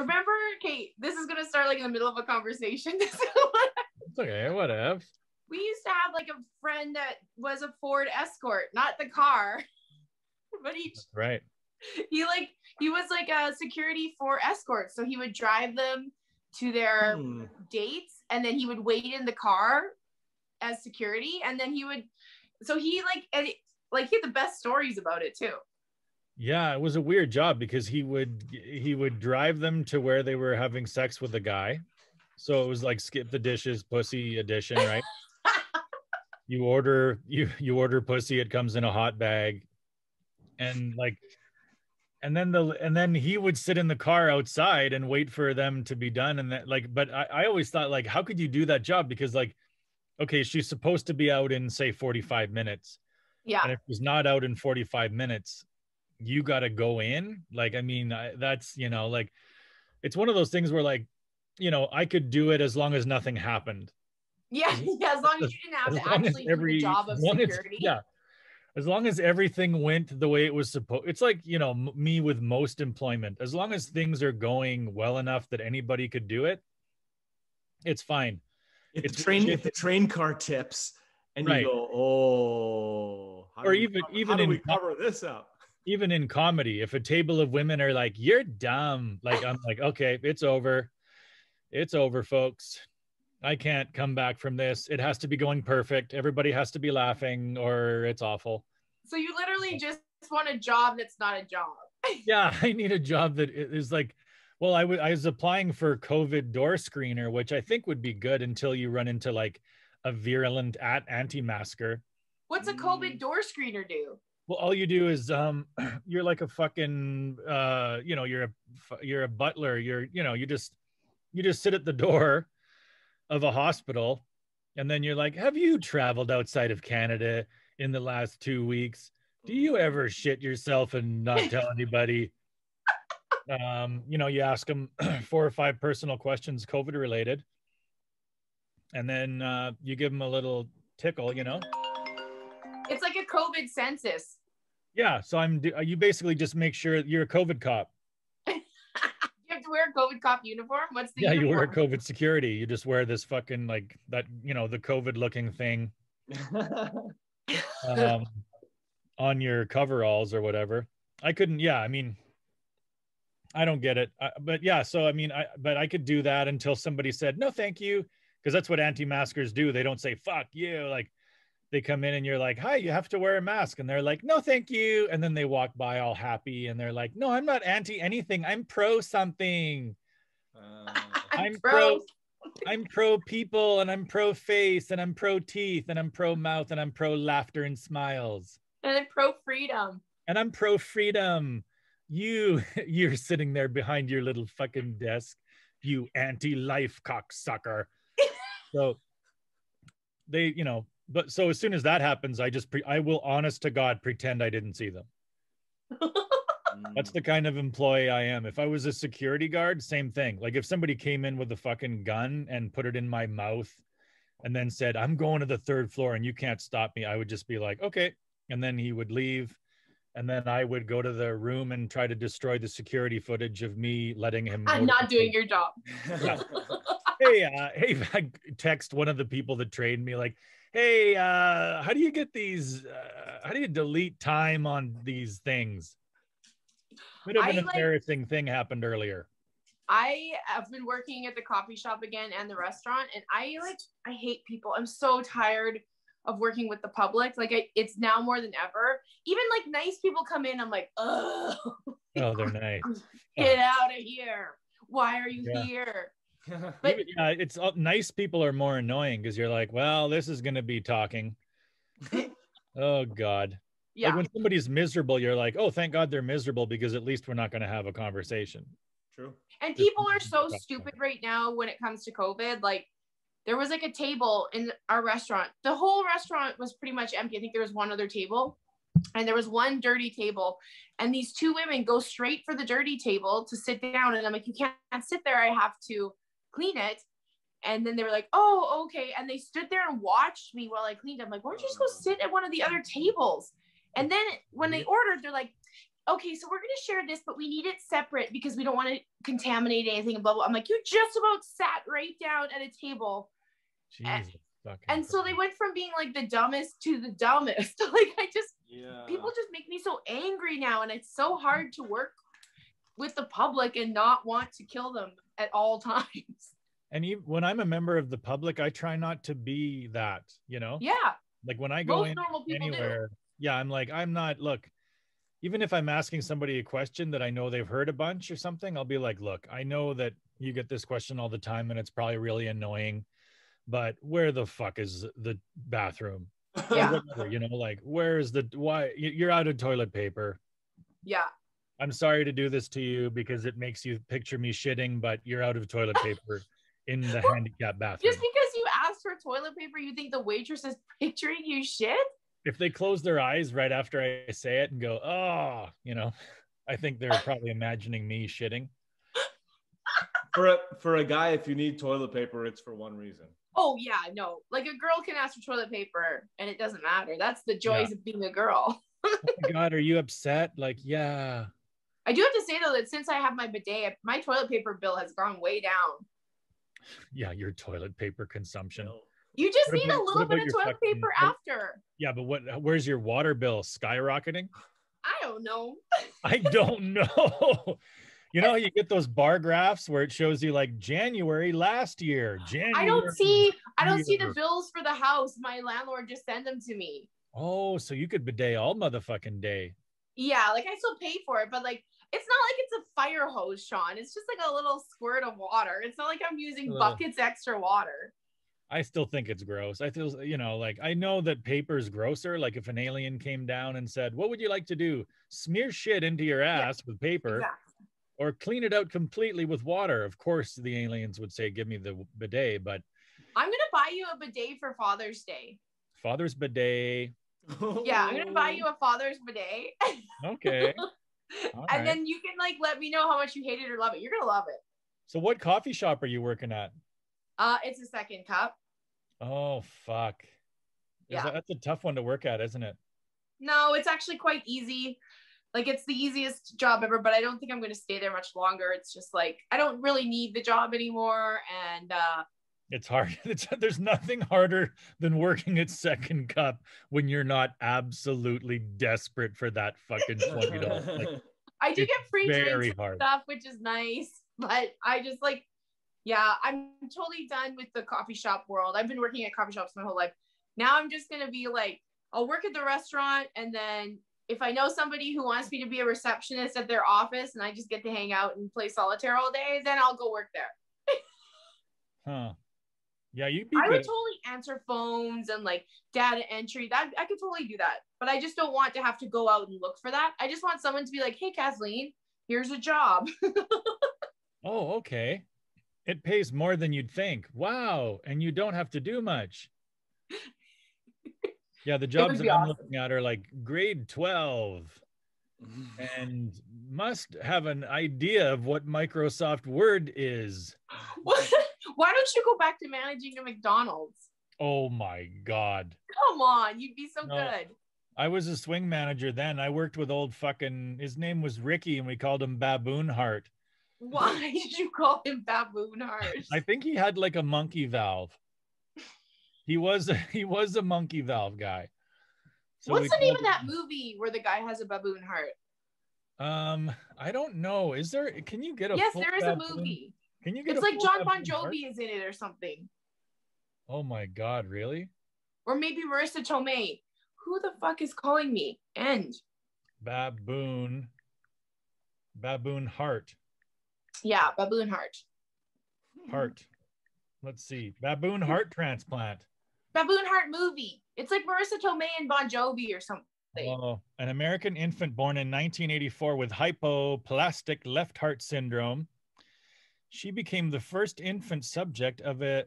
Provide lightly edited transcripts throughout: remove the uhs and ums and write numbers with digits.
Remember, Kate, this is going to start like in the middle of a conversation. It's okay, whatever. We used to have like a friend that was a Ford Escort, not the car, but right. He was like a security for escorts. So he would drive them to their dates, and then he would wait in the car as security. And then he had the best stories about it too. Yeah, it was a weird job because he would drive them to where they were having sex with a guy. So it was like skip the dishes, pussy edition, right? You order pussy, it comes in a hot bag. And then he would sit in the car outside and wait for them to be done. And that but I always thought, like, how could you do that job? Because like, okay, she's supposed to be out in say 45 minutes. Yeah. And if she's not out in 45 minutes, you got to go in. Like, I mean, that's, like, it's one of those things where, like, I could do it as long as nothing happened. Yeah. As long as you didn't have to actually do the job of security. As long as everything went the way it was supposed. It's like, me with most employment. As long as things are going well enough that anybody could do it, it's fine. If the train car tips and right. You go, oh, how do we cover this up? Even in comedy, if a table of women are like, you're dumb, like, I'm like, okay, it's over, folks. I can't come back from this. It has to be going perfect. Everybody has to be laughing or it's awful. So you literally just want a job that's not a job. Yeah, I need a job that is like, well, I was applying for COVID door screener, which I think would be good until you run into like a virulent anti-masker. What's a COVID door screener do? Well, all you do is you're like a fucking you're a butler. You just sit at the door of a hospital, and then you're like, have you traveled outside of Canada in the last 2 weeks? Do you ever shit yourself and not tell anybody? You ask them 4 or 5 personal questions, COVID related, and then you give them a little tickle, It's like a COVID census. Yeah, so you basically just make sure you're a COVID cop. You have to wear a COVID cop uniform? What's the uniform? You wear COVID security. You just wear this fucking like that, the COVID looking thing on your coveralls or whatever. I couldn't, I mean, I don't get it. But yeah, so I mean, I could do that until somebody said, no, thank you. Because that's what anti-maskers do. They don't say, fuck you. Like, they come in and you're like, hi, you have to wear a mask. And they're like, no, thank you. And then they walk by all happy and they're like, no, I'm not anti anything. I'm pro something. I'm pro people, and I'm pro face, and I'm pro teeth, and I'm pro mouth, and I'm pro laughter and smiles. And I'm pro freedom. And I'm pro freedom. You're sitting there behind your little fucking desk, you anti-life cocksucker. So they, but so as soon as that happens, I will honest to God pretend I didn't see them. That's the kind of employee I am. If I was a security guard, same thing. Like if somebody came in with a fucking gun and put it in my mouth and then said, I'm going to the 3rd floor and you can't stop me, I would just be like, okay. And then he would leave. And then I would go to the room and try to destroy the security footage of me letting him. I'm not doing your job. Yeah. Hey, I text one of the people that trained me like, hey, how do you get these, how do you delete time on these things? Bit of an embarrassing thing happened earlier. I have been working at the coffee shop again and the restaurant, and I hate people. I'm so tired of working with the public. Like it's now more than ever. Even like nice people come in, I'm like, oh, they're nice. Get out of here. Why are you here? But it's nice people are more annoying because you're like, well, this is going to be talking. Oh God. Yeah. Like when somebody's miserable, you're like, oh, thank God they're miserable because at least we're not going to have a conversation. True. And people are so stupid right now when it comes to COVID. Like there was like a table in our restaurant. The whole restaurant was pretty much empty. I think there was one other table and there was one dirty table. And these 2 women go straight for the dirty table to sit down. And I'm like, you can't sit there. I have to clean it. And then they were like, oh, okay. And they stood there and watched me while I cleaned. I'm like, why don't you just go sit at one of the other tables? And then when they ordered, they're like, okay, so we're going to share this, but we need it separate because we don't want to contaminate anything, blah, blah. I'm like, you just about sat right down at a table. Jesus. And so they went from being like the dumbest to the dumbest. Like, people just make me so angry now. And it's so hard to work with the public and not want to kill them at all times. And even when I'm a member of the public, I try not to be that, you know? Yeah. Like when I go Most in normal people anywhere, yeah, I'm like, I'm not, look, even if I'm asking somebody a question that I know they've heard a bunch or something, I'll be like, look, I know that you get this question all the time and it's probably really annoying, but where the fuck is the bathroom? Yeah. Whatever, you know, like, where's why you're out of toilet paper? Yeah. I'm sorry to do this to you because it makes you picture me shitting, but you're out of toilet paper in the handicap bathroom. Just because you asked for toilet paper, you think the waitress is picturing you shit? If they close their eyes right after I say it and go, oh, you know, I think they're probably imagining me shitting. For a guy, if you need toilet paper, it's for one reason. Oh yeah, no. Like a girl can ask for toilet paper and it doesn't matter. That's the joys of being a girl. Oh my God, are you upset? Like, yeah. I do have to say though that since I have my bidet, my toilet paper bill has gone way down. Yeah, your toilet paper consumption. You just need a little bit of toilet paper after. Yeah, but where's your water bill skyrocketing? I don't know. I don't know. You know, you get those bar graphs where it shows you like January last year. I don't see the bills for the house. My landlord just sent them to me. Oh, so you could bidet all motherfucking day. Yeah, like I still pay for it, but like it's not like it's a fire hose, Sean. It's just like a little squirt of water. It's not like I'm using buckets extra water. I still think it's gross. I feel, you know, like I know that paper's grosser. Like if an alien came down and said, what would you like to do? Smear shit into your ass with paper. Exactly. Or clean it out completely with water. Of course, the aliens would say, give me the bidet, but I'm going to buy you a bidet for Father's Day. Father's bidet. Yeah, I'm going to buy you a Father's bidet. Okay. And then you can like let me know how much you hate it or love it. You're going to love it. So what coffee shop are you working at? It's a Second Cup. Oh, fuck. Yeah. That's a tough one to work at, isn't it? No, it's actually quite easy. Like it's the easiest job ever, but I don't think I'm going to stay there much longer. It's just like, I don't really need the job anymore. And it's hard. There's nothing harder than working at Second Cup when you're not absolutely desperate for that fucking $20. Like, I do get free drinks and stuff, which is nice, but I just like, yeah, I'm totally done with the coffee shop world. I've been working at coffee shops my whole life. Now I'm just going to be like, I'll work at the restaurant, and then if I know somebody who wants me to be a receptionist at their office and I just get to hang out and play solitaire all day, then I'll go work there. Huh. Yeah, I would totally answer phones and like data entry. That I could totally do that. But I just don't want to have to go out and look for that. I just want someone to be like, hey, Kathleen, here's a job. Oh, okay. It pays more than you'd think. Wow. And you don't have to do much. Yeah, the jobs that I'm looking at are like grade 12 and must have an idea of what Microsoft Word is. Why don't you go back to managing a McDonald's? Oh my God. Come on, you'd be so good. I was a swing manager then. I worked with old fucking, his name was Ricky and we called him Baboon Heart. Why did you call him Baboon Heart? I think he had like a monkey valve. He was a monkey valve guy. So what's the name of that movie where the guy has a baboon heart? I don't know. Is there? Can you get a? Yes, there is a movie. Can you get? It's like John Bon Jovi is in it or something. Oh my God! Really? Or maybe Marissa Tomei. Who the fuck is calling me? End. Baboon Heart. Yeah, Baboon Heart. Heart. Let's see. Baboon heart transplant. Baboon Heart movie. It's like Marissa Tomei and Bon Jovi or something. Oh, an American infant born in 1984 with hypoplastic left heart syndrome. She became the first infant subject of a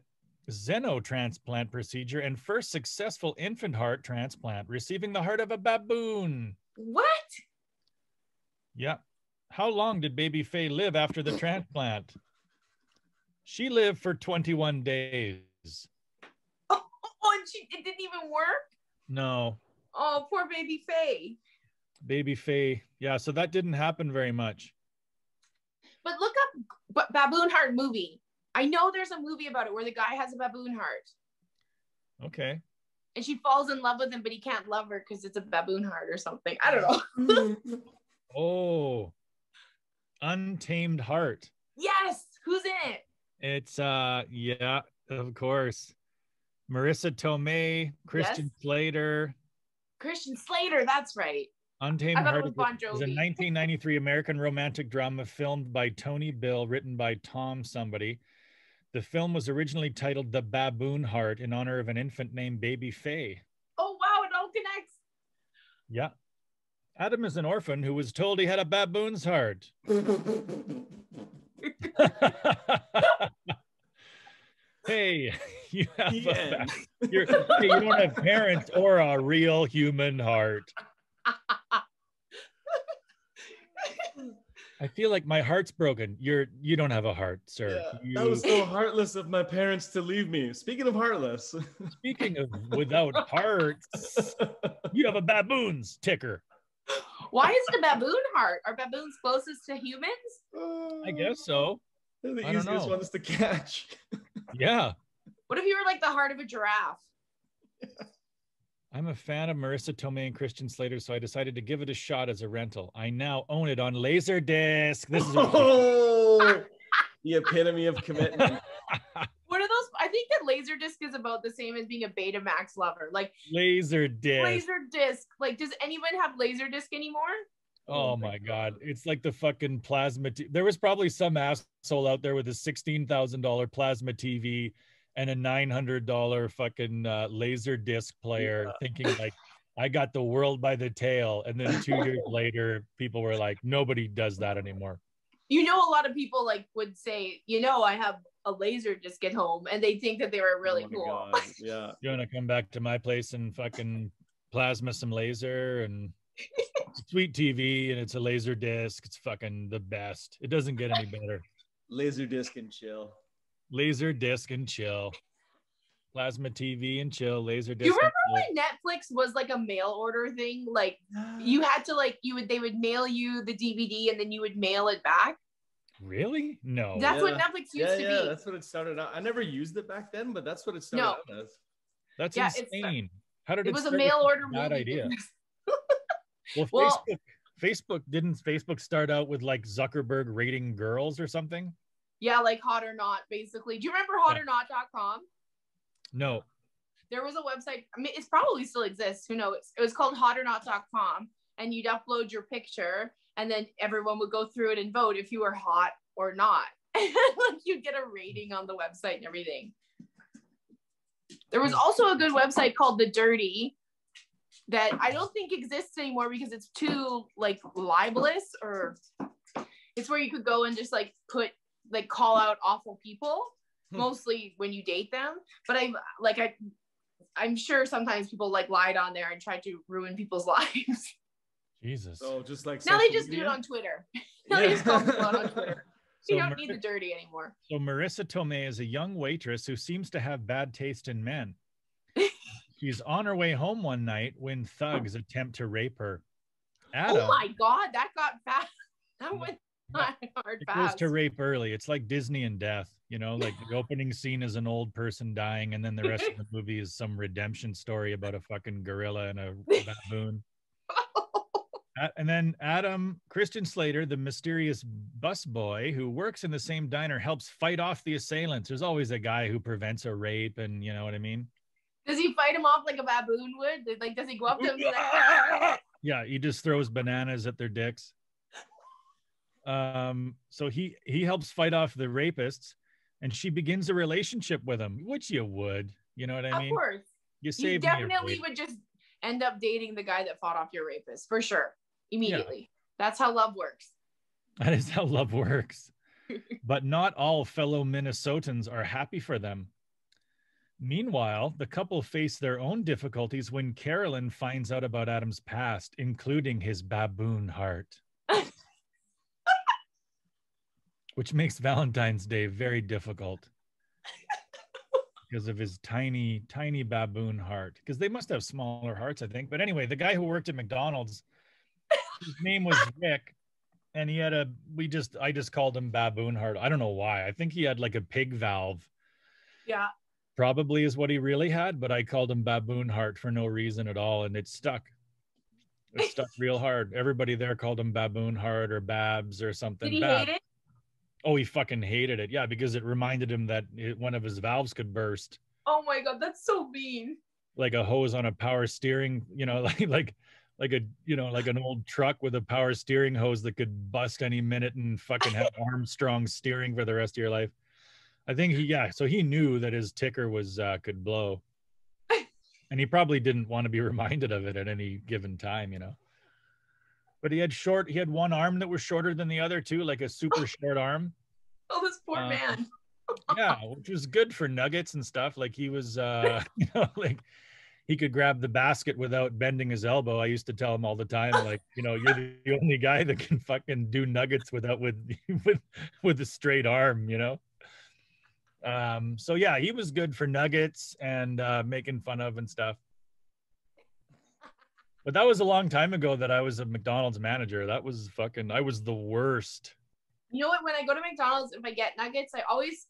xenotransplant procedure and first successful infant heart transplant, receiving the heart of a baboon. What? Yeah. How long did baby Faye live after the transplant? She lived for 21 days. Oh, and it didn't even work? No. Oh, poor baby Faye. Baby Faye. Yeah, so that didn't happen very much. But look up Baboon Heart movie. I know there's a movie about it where the guy has a baboon heart. Okay. And she falls in love with him, but he can't love her because it's a baboon heart or something. I don't know. Oh, Untamed Heart. Yes. Who's in it? It's yeah, of course. Marissa Tomei, Christian Slater. Christian Slater, that's right. Untamed Heart is a Bon Jovi. 1993 American romantic drama filmed by Tony Bill, written by Tom somebody. The film was originally titled The Baboon Heart in honor of an infant named Baby Faye. Oh, wow, it all connects. Yeah. Adam is an orphan who was told he had a baboon's heart. Hey, you have you don't have parents or a real human heart. I feel like my heart's broken. You don't have a heart, sir. Yeah, that was so heartless of my parents to leave me. Speaking of heartless. Speaking of without hearts, you have a baboon's ticker. Why is it a baboon heart? Are baboons closest to humans? I guess so. They're the easiest ones to catch. Yeah. What if you were like the heart of a giraffe? I'm a fan of Marissa Tomei and Christian Slater, so I decided to give it a shot as a rental. I now own it on Laserdisc. This is the epitome of commitment. What are those? I think that Laserdisc is about the same as being a Betamax lover. Like Laserdisc. Like, does anyone have Laserdisc anymore? Oh my God. It's like the fucking plasma. There was probably some asshole out there with a $16,000 plasma TV and a $900 fucking laser disc player thinking like, I got the world by the tail. And then 2 years later, people were like, nobody does that anymore. You know, a lot of people like would say, you know, I have a laser disc at home, and they think that they were really cool. God. Yeah. You want to come back to my place and fucking plasma some laser and sweet TV, and it's a laser disc. It's fucking the best. It doesn't get any better. Laser disc and chill. Laser disc and chill. Plasma TV and chill. Laser disc. You remember when Netflix was like a mail order thing? Like you had to they would mail you the DVD and then you would mail it back. Really? No. That's what Netflix used to be. Yeah, that's what it started out. I never used it back then, but that's what it started out as. That's insane. How did it was a mail order bad idea? Well, Facebook didn't Facebook start out with like Zuckerberg rating girls or something? Yeah, like Hot or Not, basically. Do you remember hotornot.com? No. There was a website. I mean, it probably still exists. Who knows? It was called hotornot.com, and you'd upload your picture, and then everyone would go through it and vote if you were hot or not. Like you'd get a rating on the website and everything. There was also a good website called The Dirty that I don't think exists anymore because it's too like libelous, or it's where you could go and just like call out awful people, mostly when you date them. But I'm sure sometimes people like lied on there and tried to ruin people's lives. Jesus. Oh, just like now they just do it on Twitter. Now they just call people out on Twitter. You don't need The Dirty anymore. So Marissa Tomei is a young waitress who seems to have bad taste in men. She's on her way home one night when thugs attempt to rape her. Adam, oh my God, that got fast. That went hard it fast. goes to rape early. It's like Disney and death, you know, like the opening scene is an old person dying, and then the rest of the movie is some redemption story about a fucking gorilla and a baboon. And then Christian Slater, the mysterious busboy who works in the same diner, helps fight off the assailants. There's always a guy who prevents a rape, and you know what I mean? Does he fight him off like a baboon would? Like, does he go up to him and be like, yeah, he just throws bananas at their dicks. So he helps fight off the rapists, and she begins a relationship with him, which you would, you know what I mean? Of course. You definitely would just end up dating the guy that fought off your rapist, for sure. Immediately. Yeah. That's how love works. That is how love works. But not all fellow Minnesotans are happy for them. Meanwhile, the couple face their own difficulties when Carolyn finds out about Adam's past, including his baboon heart. Which makes Valentine's Day very difficult because of his tiny, tiny baboon heart. Because they must have smaller hearts, I think. But anyway, the guy who worked at McDonald's His name was Rick, and he had I just called him Baboon Heart. I don't know why. I think he had like a pig valve. Yeah. Probably is what he really had, but I called him Baboon Heart for no reason at all, and it stuck. It stuck real hard. Everybody there called him Baboon Heart or Babs or something. Did he hate it? Oh, he fucking hated it. Yeah, because it reminded him that one of his valves could burst. Oh my God, that's so mean. Like a hose on a power steering, like a like an old truck with a power steering hose that could bust any minute and fucking have Armstrong steering for the rest of your life. I think so he knew that his ticker was could blow. And he probably didn't want to be reminded of it at any given time, But he had one arm that was shorter than the other too, like a super short arm. Oh, this poor man. Yeah, which was good for nuggets and stuff. Like he was like he could grab the basket without bending his elbow. I used to tell him all the time, like, you're the only guy that can fucking do nuggets with a straight arm, So yeah, he was good for nuggets and making fun of and stuff. But that was a long time ago that I was a McDonald's manager. That was I was the worst. You know what? When I go to McDonald's, if I get nuggets, I always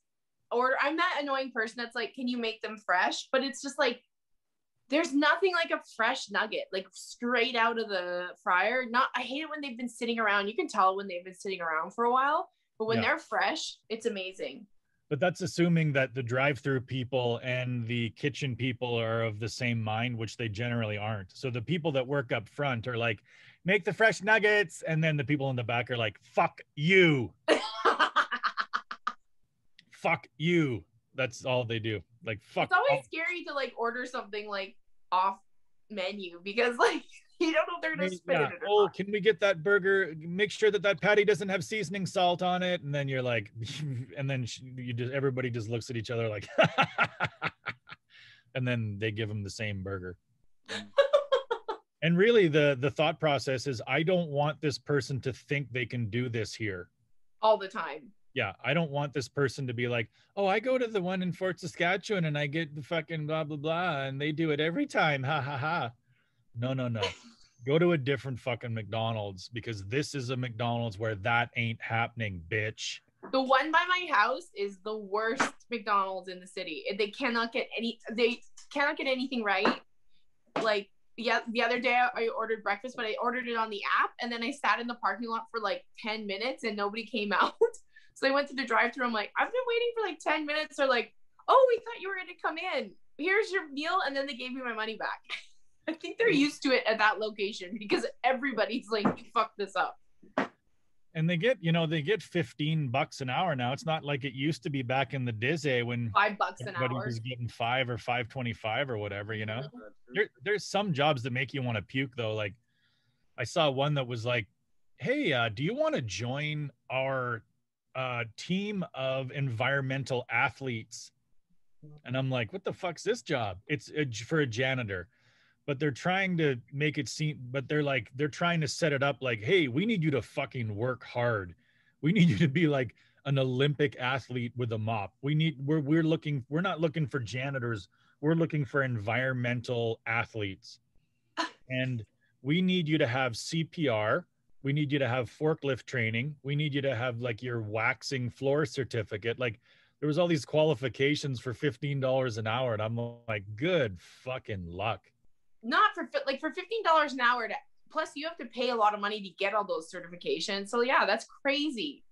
order. I'm that annoying person that's like, can you make them fresh? But it's just like, there's nothing like a fresh nugget, like straight out of the fryer. I hate it when they've been sitting around. You can tell when they've been sitting around for a while, but when they're fresh, it's amazing. But that's assuming that the drive-through people and the kitchen people are of the same mind, which they generally aren't. So the people that work up front are like, make the fresh nuggets. And then the people in the back are like, fuck you. Fuck you. That's all they do. Like, fuck. It's always scary to like order something like off menu because like you don't know if they're gonna spit it or not. Can we get that burger? Make sure that patty doesn't have seasoning salt on it. And then you're like, and then everybody just looks at each other like, and then they give them the same burger. And really, the thought process is, I don't want this person to think they can do this here all the time. Yeah, I don't want this person to be like, oh, I go to the one in Fort Saskatchewan and I get the fucking blah, blah, blah, and they do it every time. Ha, ha, ha. No. Go to a different fucking McDonald's, because this is a McDonald's where that ain't happening, bitch. The one by my house is the worst McDonald's in the city. They cannot get anything right. Like, yeah, the other day I ordered breakfast, but I ordered it on the app, and then I sat in the parking lot for like 10 minutes and nobody came out. So I went to the drive-thru. I'm like, I've been waiting for like 10 minutes. They're like, oh, we thought you were going to come in. Here's your meal. And then they gave me my money back. I think they're used to it at that location because everybody's like, you fucked this up. And they get $15 an hour now. It's not like it used to be back in the Dizzy when $5 an hour. Everybody was getting $5 or $5.25 or whatever, There's some jobs that make you want to puke though. Like I saw one that was like, hey, do you want to join our team of environmental athletes? And I'm like, what the fuck's this job? It's for a janitor, but they're trying to make it seem, but they're trying to set it up like, hey, we need you to fucking work hard. We need you to be like an Olympic athlete with a mop. We're not looking for janitors. We're looking for environmental athletes. And we need you to have CPR. We need you to have forklift training. We need you to have like your waxing floor certificate. Like there was all these qualifications for $15 an hour. And I'm like, good fucking luck. Not for $15 an hour. Plus you have to pay a lot of money to get all those certifications. So yeah, that's crazy.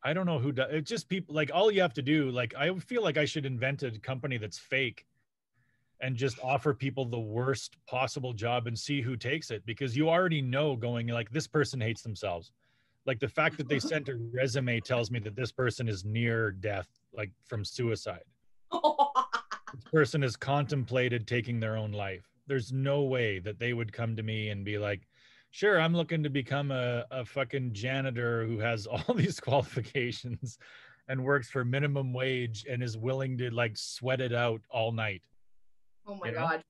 I don't know who does. It's just people, like all you have to do. Like I feel like I should invent a company that's fake and just offer people the worst possible job and see who takes it, because you already know going like, this person hates themselves. Like the fact that they sent a resume tells me that this person is near death, like from suicide. This person has contemplated taking their own life. There's no way that they would come to me and be like, sure, I'm looking to become a fucking janitor who has all these qualifications and works for minimum wage and is willing to like sweat it out all night. Oh my God.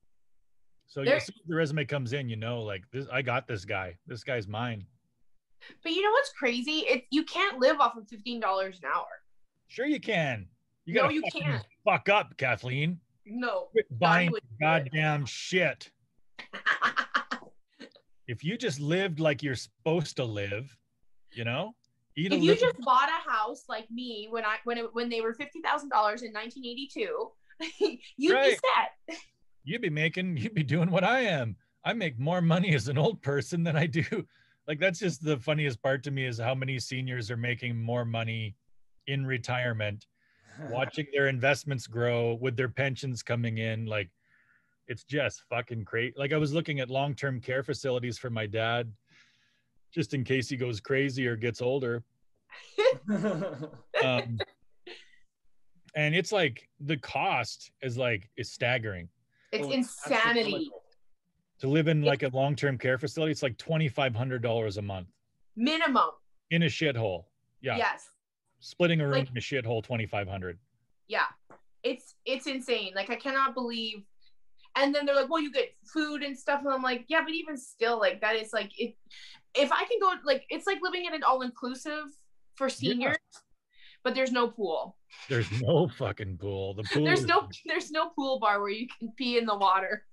So as soon as the resume comes in, like this, I got this guy. This guy's mine. But you know what's crazy? You can't live off of $15 an hour. Sure you can. You can't. Fuck up, Kathleen. No. Quit buying goddamn shit. if you just lived like you're supposed to live, you know, eat a If you little. just bought a house like me when they were $50,000 in 1982, you'd Right. be set. You'd be doing what I am. I make more money as an old person than I do. Like, that's just the funniest part to me, is how many seniors are making more money in retirement, watching their investments grow with their pensions coming in. Like, it's just fucking crazy. Like, I was looking at long-term care facilities for my dad, just in case he goes crazy or gets older. And it's like, the cost is staggering. It's insanity. To live in like a long-term care facility, it's like $2,500 a month minimum in a shithole. Yeah. Yes. Splitting a room in a shithole, 2,500. Yeah. It's insane. Like, I cannot believe. And then they're like, well, you get food and stuff. And I'm like, yeah, but even still, like, that is like, if I can go, like, it's like living in an all-inclusive for seniors, but there's no pool. There's no fucking pool. The pool. There's no pool bar where you can pee in the water.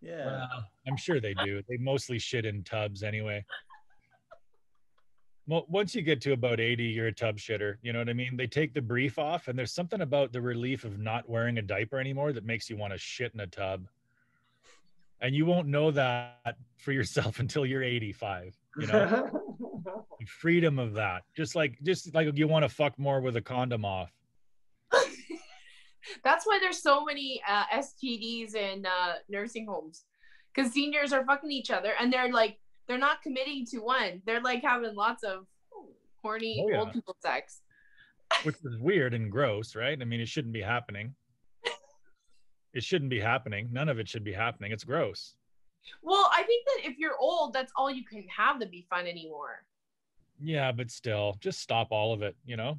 Yeah. Well, I'm sure they do. They mostly shit in tubs anyway. Well, once you get to about 80, you're a tub shitter. You know what I mean? They take the brief off, and there's something about the relief of not wearing a diaper anymore that makes you want to shit in a tub. And you won't know that for yourself until you're 85. You know, the freedom of that. Just like you want to fuck more with a condom off. That's why there's so many STDs in nursing homes, because seniors are fucking each other, and they're not committing to one. They're like having lots of horny old people sex, which is weird and gross, right? I mean, it shouldn't be happening. It shouldn't be happening. None of it should be happening. It's gross. Well, I think that if you're old, that's all you can have to be fun anymore. Yeah, but still, just stop all of it. You know,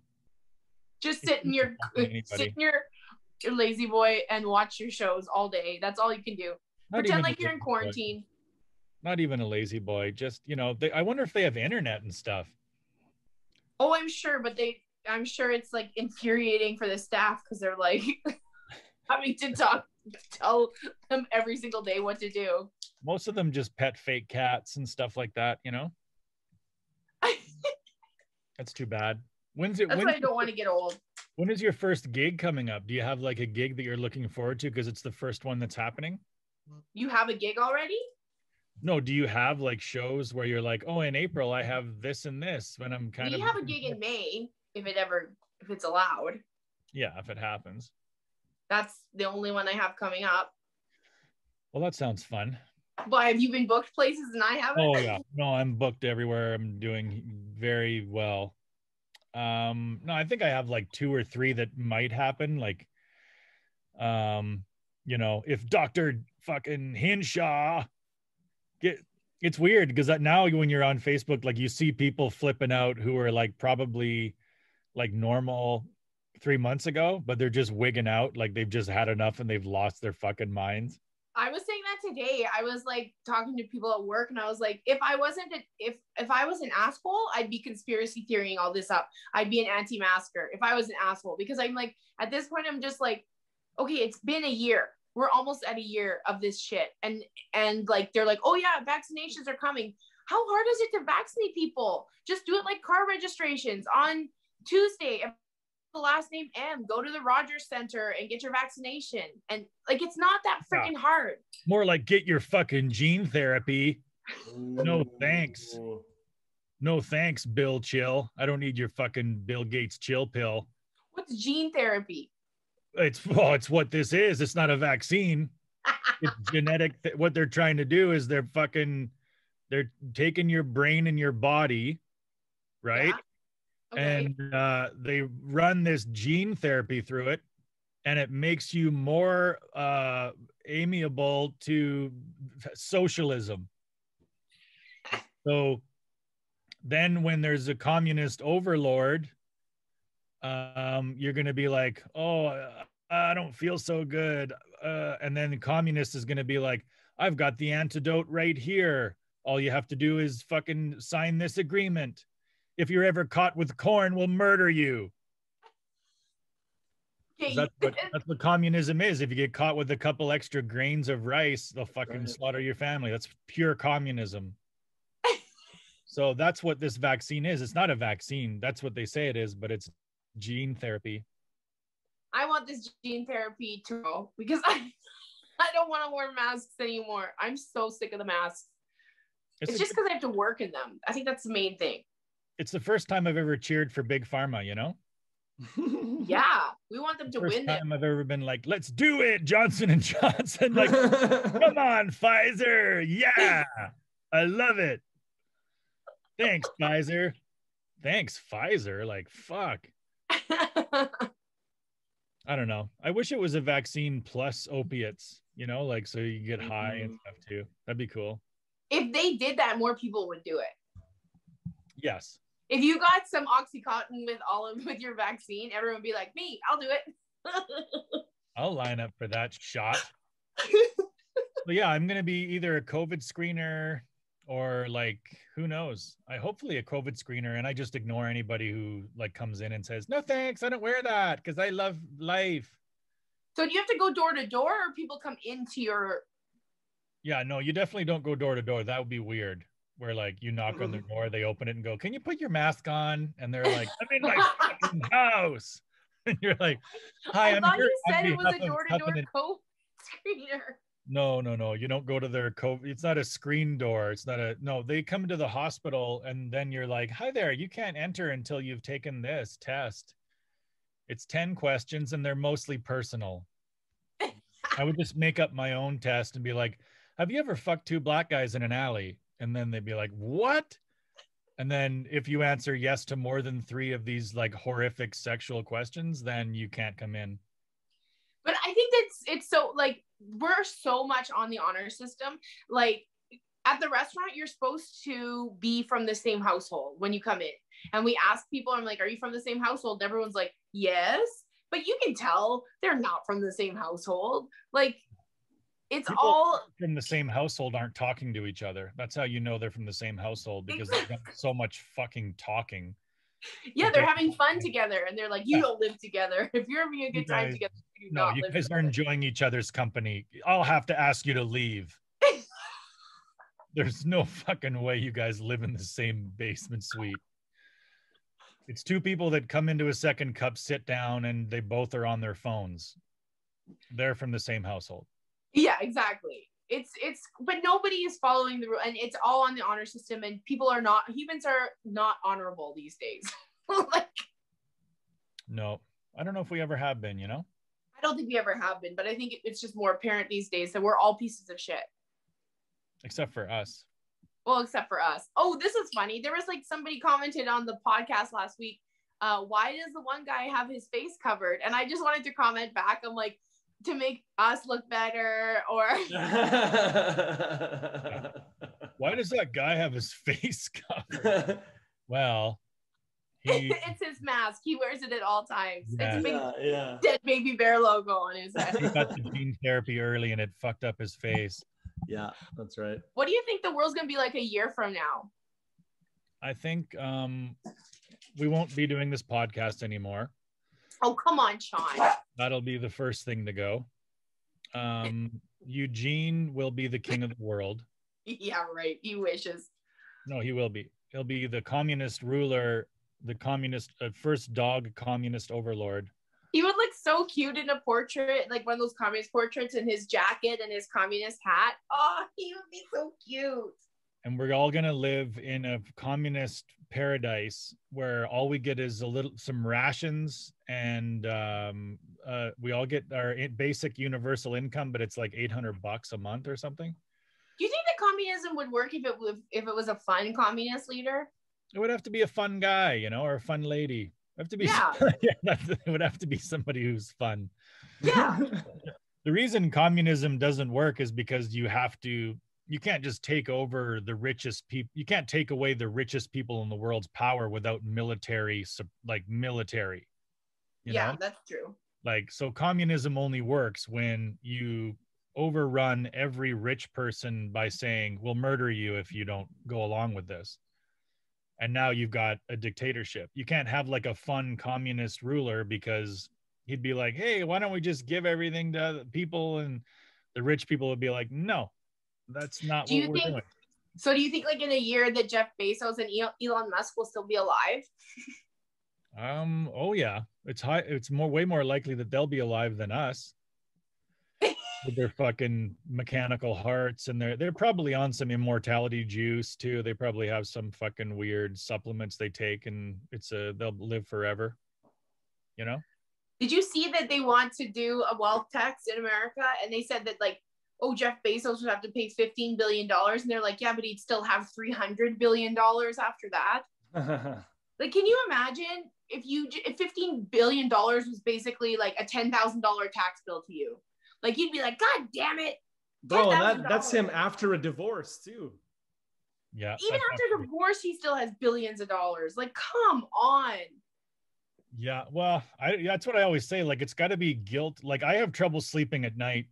just sit in your lazy boy and watch your shows all day. That's all you can do. Pretend like you're in quarantine. Not even a lazy boy. Just, you know, I wonder if they have internet and stuff. Oh, I'm sure, but I'm sure it's like infuriating for the staff, because they're like having to tell them every single day what to do. Most of them just pet fake cats and stuff like that, you know. That's too bad. That's why I don't want to get old. When is your first gig coming up? Do you have like a gig that you're looking forward to because it's the first one that's happening? You have a gig already? No, do you have like shows where you're like, oh, in April I have this and this, when I'm kind of. We have a gig in May, if it's allowed. Yeah, if it happens. That's the only one I have coming up. Well, that sounds fun. But have you been booked places and I haven't? Oh yeah, no, I'm booked everywhere. I'm doing very well. No, I think I have like 2 or 3 that might happen. Like, you know, if Dr. fucking Hinshaw it's weird because now when you're on Facebook, like you see people flipping out who are like probably like normal 3 months ago, but they're just wigging out like they've just had enough and they've lost their fucking minds. I was saying that today. I was like talking to people at work, and I was like, if I was an asshole, I'd be conspiracy theorying all this up. I'd be an anti-masker if I was an asshole, because I'm like, at this point, I'm just like, okay, it's been a year. We're almost at a year of this shit. And like, they're like, oh yeah, vaccinations are coming. How hard is it to vaccinate people? Just do it like car registrations on Tuesday. The last name M, go to the Rogers Center and get your vaccination. And like, it's not that freaking hard. More like get your fucking gene therapy. No thanks. No thanks, Bill Chill. I don't need your fucking Bill Gates chill pill. What's gene therapy? It's what this is. It's not a vaccine. It's genetic. What they're trying to do is they're taking your brain and your body, right? Yeah. Okay. And they run this gene therapy through it, and it makes you more amiable to socialism. So then when there's a communist overlord, you're going to be like, oh, I don't feel so good. And then the communist is going to be like, I've got the antidote right here. All you have to do is fucking sign this agreement. If you're ever caught with corn, we'll murder you. Okay. That's what communism is. If you get caught with a couple extra grains of rice, they'll fucking slaughter your family. That's pure communism. So that's what this vaccine is. It's not a vaccine. That's what they say it is, but it's gene therapy. I want this gene therapy to go because I don't want to wear masks anymore. I'm so sick of the masks. It's just because I have to work in them. I think that's the main thing. It's the first time I've ever cheered for Big Pharma, you know? Yeah, we want them to win. First time I've ever been like, let's do it, Johnson and Johnson. Like, come on, Pfizer. Yeah, I love it. Thanks, Pfizer. Thanks, Pfizer. Like, fuck. I don't know. I wish it was a vaccine plus opiates, you know, like so you get high and stuff too. That'd be cool. If they did that, more people would do it. Yes. If you got some Oxycontin with your vaccine, everyone would be like, me, I'll do it. I'll line up for that shot. But yeah, I'm gonna be either a COVID screener or like who knows. Hopefully a COVID screener, and I just ignore anybody who like comes in and says, no thanks, I don't wear that because I love life. So do you have to go door to door or people come into your... Yeah, no, you definitely don't go door to door. That would be weird. Where like you knock on their door, they open it and go, can you put your mask on? And they're like, I'm in my fucking house. And you're like, hi, I thought you said it was a door-to-door COVID screener. No. You don't go to their COVID. It's not a screen door. It's not no, they come to the hospital and then you're like, hi there, you can't enter until you've taken this test. It's 10 questions and they're mostly personal. I would just make up my own test and be like, have you ever fucked 2 black guys in an alley? And then they'd be like, what? And then if you answer yes to more than 3 of these like horrific sexual questions, then you can't come in. But I think it's so like, we're so much on the honor system. Like at the restaurant, you're supposed to be from the same household when you come in. And we ask people, I'm like, are you from the same household? And everyone's like, yes. But you can tell they're not from the same household. Like, it's people all from the same household aren't talking to each other. That's how you know they're from the same household, because they've done so much fucking talking. Yeah, they're having fun together, and they're like, you don't live together. If you're having a good time together, you guys are enjoying each other's company. I'll have to ask you to leave. There's no fucking way you guys live in the same basement suite. It's 2 people that come into a second cup, sit down, and they both are on their phones. They're from the same household. Yeah, exactly. But nobody is following the rule, and it's all on the honor system, and humans are not honorable these days. Like, no, I don't know if we ever have been, you know? I don't think we ever have been, but I think it's just more apparent these days that we're all pieces of shit. Except for us. Well, except for us. Oh, this is funny. There was like somebody commented on the podcast last week, why does the one guy have his face covered? And I just wanted to comment back. I'm like, to make us look better, or why does that guy have his face covered? Well, it's his mask. He wears it at all times. Yeah. It's a big dead baby bear logo on his head. He got the gene therapy early and it fucked up his face. Yeah, that's right. What do you think the world's gonna be like a year from now? I think we won't be doing this podcast anymore. Oh, come on, Sean. That'll be the first thing to go. Eugene will be the king of the world. Yeah, right. He wishes. No, he will be. He'll be the communist ruler, the communist, first dog communist overlord. He would look so cute in a portrait, like one of those communist portraits, in his jacket and his communist hat. Oh, he would be so cute. And we're all going to live in a communist paradise where all we get is some rations, and we all get our basic universal income, but it's like $800 a month or something. Do you think that communism would work if it was a fun communist leader? It would have to be a fun guy, you know, or a fun lady. Have to be it would have to be somebody who's fun. Yeah. The reason communism doesn't work is because you can't just take over the richest people. You can't take away the richest people in the world's power without military. Yeah, that's true. Like, so communism only works when you overrun every rich person by saying, we'll murder you if you don't go along with this. And now you've got a dictatorship. You can't have like a fun communist ruler, because he'd be like, hey, why don't we just give everything to other people? And the rich people would be like, no, that's not what we're doing. So do you think like in a year that Jeff Bezos and Elon Musk will still be alive? Oh yeah, it's way more likely that they'll be alive than us with their fucking mechanical hearts, and they're probably on some immortality juice too. They probably have some fucking weird supplements they take, and they'll live forever. You know? Did you see that they want to do a wealth tax in America? And they said that like, oh, Jeff Bezos would have to pay $15 billion. And they're like, yeah, but he'd still have $300 billion after that. Like, can you imagine if $15 billion was basically like a $10,000 tax bill to you? Like, you'd be like, God damn it. Bro, that's him after a divorce too. Yeah. Even after divorce, he still has billions of dollars. Like, come on. Yeah, well, that's what I always say. Like, it's got to be guilt. Like, I have trouble sleeping at night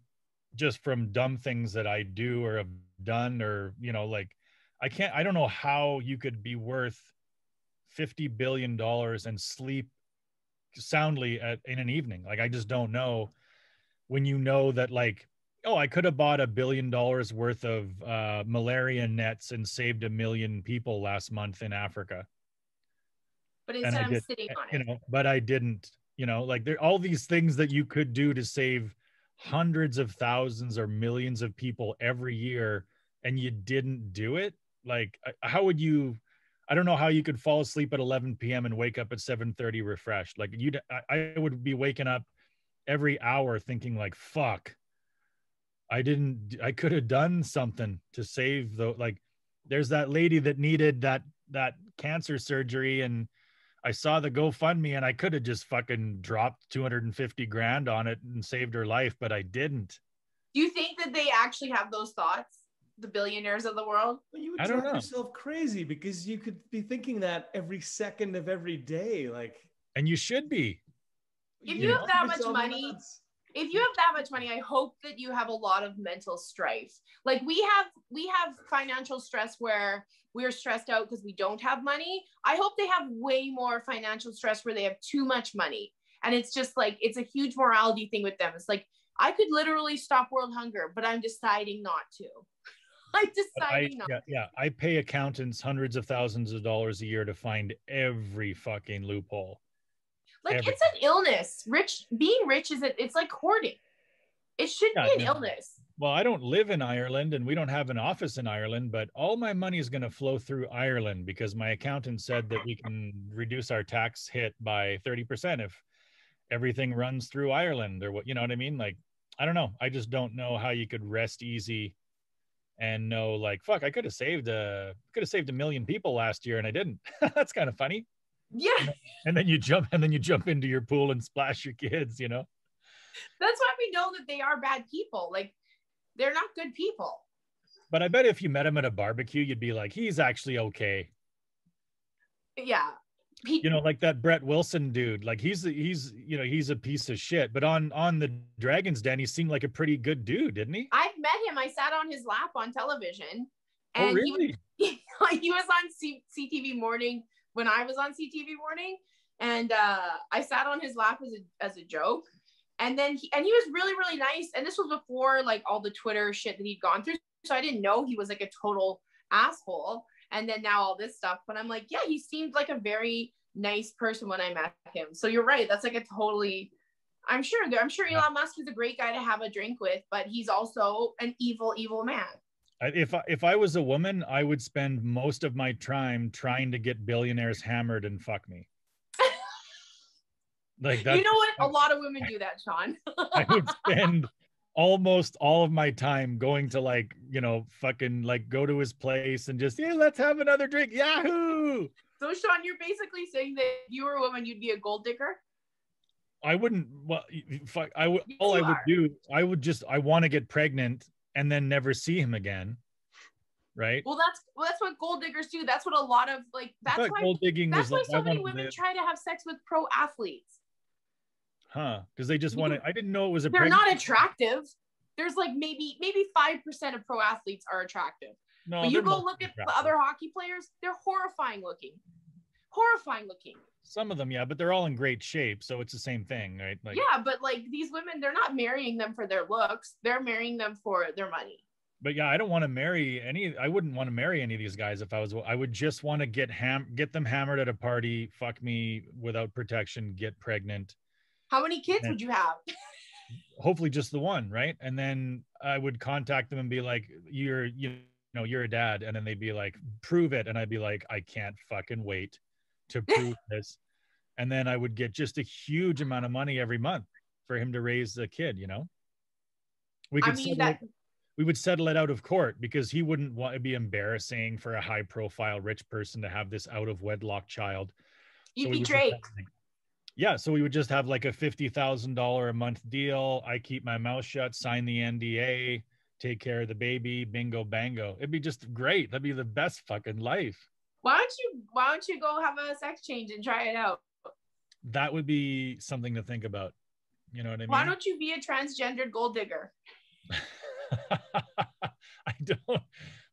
just from dumb things that I do or have done, or, you know, like, I don't know how you could be worth $50 billion and sleep soundly in an evening. Like, I just don't know, when you know that, like, oh, I could have bought $1 billion worth of malaria nets and saved 1 million people last month in Africa. But instead I'm sitting on it. You know, but I didn't, you know, like there are all these things that you could do to save hundreds of thousands or millions of people every year, and you didn't do it. Like, how would you, I don't know how you could fall asleep at 11 p.m. and wake up at 7:30 refreshed. Like, I would be waking up every hour thinking like, fuck, I could have done something to save like, there's that lady that needed that cancer surgery, and I saw the GoFundMe, and I could have just fucking dropped 250 grand on it and saved her life, but I didn't. Do you think that they actually have those thoughts, the billionaires of the world? Well, you would drive yourself crazy, because you could be thinking that every second of every day. Like, and you should be. If you have that much money, I hope that you have a lot of mental strife. Like, we have financial stress where we're stressed out because we don't have money. I hope they have way more financial stress where they have too much money. And it's just like, it's a huge morality thing with them. It's like, I could literally stop world hunger, but I'm deciding not to. I'm deciding not to. Yeah, I pay accountants hundreds of thousands of dollars a year to find every fucking loophole. Like, it's an illness. Being rich it's like hoarding. It should be an illness. Well, I don't live in Ireland, and we don't have an office in Ireland, but all my money is going to flow through Ireland, because my accountant said that we can reduce our tax hit by 30% if everything runs through Ireland, or what, you know what I mean? Like, I don't know. I just don't know how you could rest easy and know, like, fuck, I could have saved 1 million people last year and I didn't. That's kind of funny. Yeah. And then you jump into your pool and splash your kids, you know? That's why we know that they are bad people. Like, they're not good people. But I bet if you met him at a barbecue, you'd be like, he's actually okay. Yeah. You know, like that Brett Wilson dude, like he's a piece of shit, but on the Dragon's Den, he seemed like a pretty good dude, didn't he? I've met him. I sat on his lap on television. And really? He was on CTV Morning when I was on CTV Morning, and I sat on his lap as a joke. And then he was really, really nice. And this was before like all the Twitter shit that he'd gone through. So I didn't know he was like a total asshole. And then now all this stuff. But I'm like, yeah, he seemed like a very nice person when I met him. So you're right. That's like a totally, I'm sure Elon Musk is a great guy to have a drink with, but he's also an evil, evil man. If I was a woman, I would spend most of my time trying to get billionaires hammered and fuck me. Like that. You know what? A lot of women do that, Sean. I would spend almost all of my time going to, like, you know, fucking like go to his place and just, yeah, let's have another drink. Yahoo! So Sean, you're basically saying that if you were a woman, you'd be a gold digger? I wouldn't. Well, I would. All I would do, I want to get pregnant and then never see him again. Right. Well, that's what gold diggers do. That's what a lot of that's why gold digging that's why like, so many women try to have sex with pro athletes. Huh? Because they just want to. I didn't know it was a. They're not attractive. There's like maybe 5% of pro athletes are attractive. No, but you go look at the other hockey players; they're horrifying looking. Horrifying looking. Some of them, yeah, but they're all in great shape, so it's the same thing, right? Like, yeah, but like these women, they're not marrying them for their looks; they're marrying them for their money. But yeah, I don't want to marry any. I wouldn't want to marry any of these guys if I was. I would just want to get them hammered at a party, fuck me without protection, get pregnant, How many kids and would you have? hopefully just the one, right? And then I would contact them and be like, you're a dad," and then they'd be like, "Prove it," and I'd be like, "I can't fucking wait to prove this." And then I would get just a huge amount of money every month for him to raise a kid. We I could mean, settle it we would settle it out of court because he wouldn't want it be embarrassing for a high profile rich person to have this out of wedlock child. So you'd we be would just have, Drake. so we would just have like a $50,000 a month deal. I keep my mouth shut, sign the NDA, take care of the baby, bingo bango. It'd be just great. That'd be the best fucking life. Why don't you go have a sex change and try it out? That would be something to think about. You know what I mean? Why don't you be a transgendered gold digger? I don't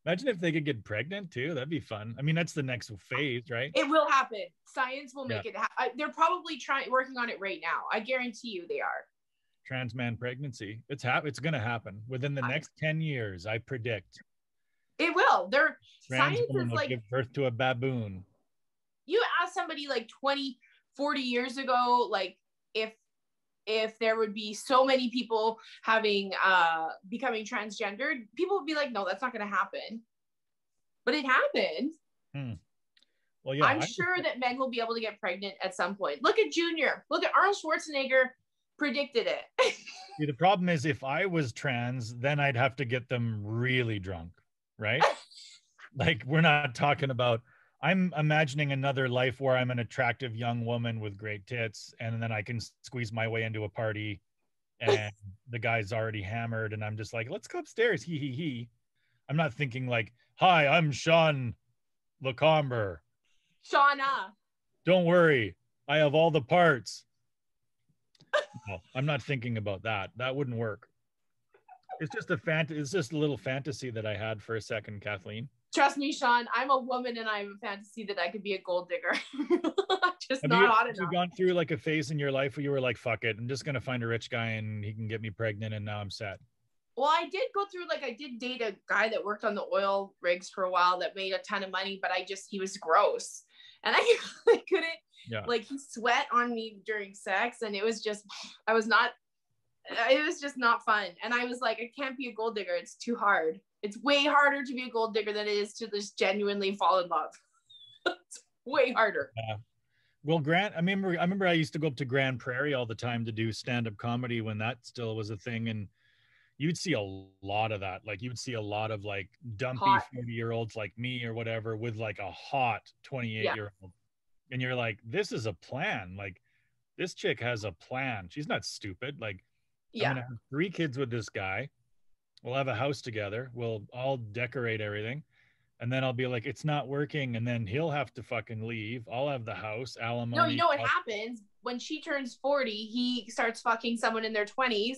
imagine if they could get pregnant too. That'd be fun. I mean, that's the next phase, right? It will happen. Science will make it happen. They're probably working on it right now. I guarantee you they are. Trans man pregnancy. It's going to happen within the next 10 years. I predict it will. Trans Science women is will like, give birth to a baboon. you ask somebody like 20, 40 years ago, like if there would be so many people having becoming transgendered, people would be like, no, that's not going to happen. But it happened. Well, yeah, I'm sure that men will be able to get pregnant at some point. Look at Junior. Look at Arnold Schwarzenegger predicted it. See, the problem is if I was trans, then I'd have to get them really drunk, right? Like, we're not talking about, I'm imagining another life where I'm an attractive young woman with great tits, and then I can squeeze my way into a party and the guy's already hammered and I'm just like, let's go upstairs. He. I'm not thinking like, hi, I'm Sean Lacomber. Shauna. Don't worry. I have all the parts. No, I'm not thinking about that. That wouldn't work. It's just it's just a little fantasy that I had for a second, Kathleen. Trust me, Sean, I'm a woman and I have a fantasy that I could be a gold digger. Just have not hot enough. Have you gone through like a phase in your life where you were like, fuck it, I'm just going to find a rich guy and he can get me pregnant and now I'm set? Well, I did go through, like, I did date a guy that worked on the oil rigs for a while that made a ton of money, but he was gross. And I couldn't, like, he sweat on me during sex and it was just not fun. And I was like, I can't be a gold digger. It's too hard. It's way harder to be a gold digger than it is to just genuinely fall in love. It's way harder. Yeah. Well, Grant, I remember I used to go up to Grand Prairie all the time to do stand-up comedy when that still was a thing. And you'd see a lot of that. Like, you would see a lot of like dumpy 40-year-olds like me or whatever with like a hot 28-year-old. And you're like, this is a plan. Like, this chick has a plan. She's not stupid. Like, I'm going to have 3 kids with this guy. We'll have a house together. We'll all decorate everything. And then I'll be like, it's not working. And then he'll have to fucking leave. I'll have the house, alimony. No, you know what happens? When she turns 40, he starts fucking someone in their 20s.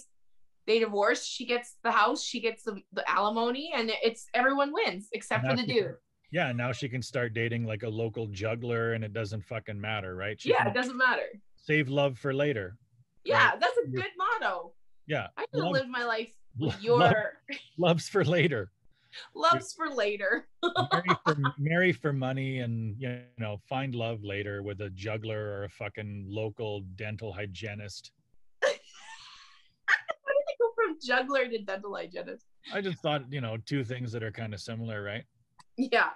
They divorce. She gets the house. She gets the alimony. And everyone wins except for the dude. Yeah, now she can start dating like a local juggler and it doesn't fucking matter, right? It doesn't matter. Save love for later. Yeah, right? That's a good motto. Yeah. I could have lived my life with your... Loves for later. Loves for later. marry for money and, find love later with a juggler or a fucking local dental hygienist. How did they go from juggler to dental hygienist? I just thought, 2 things that are kind of similar, right? Yeah.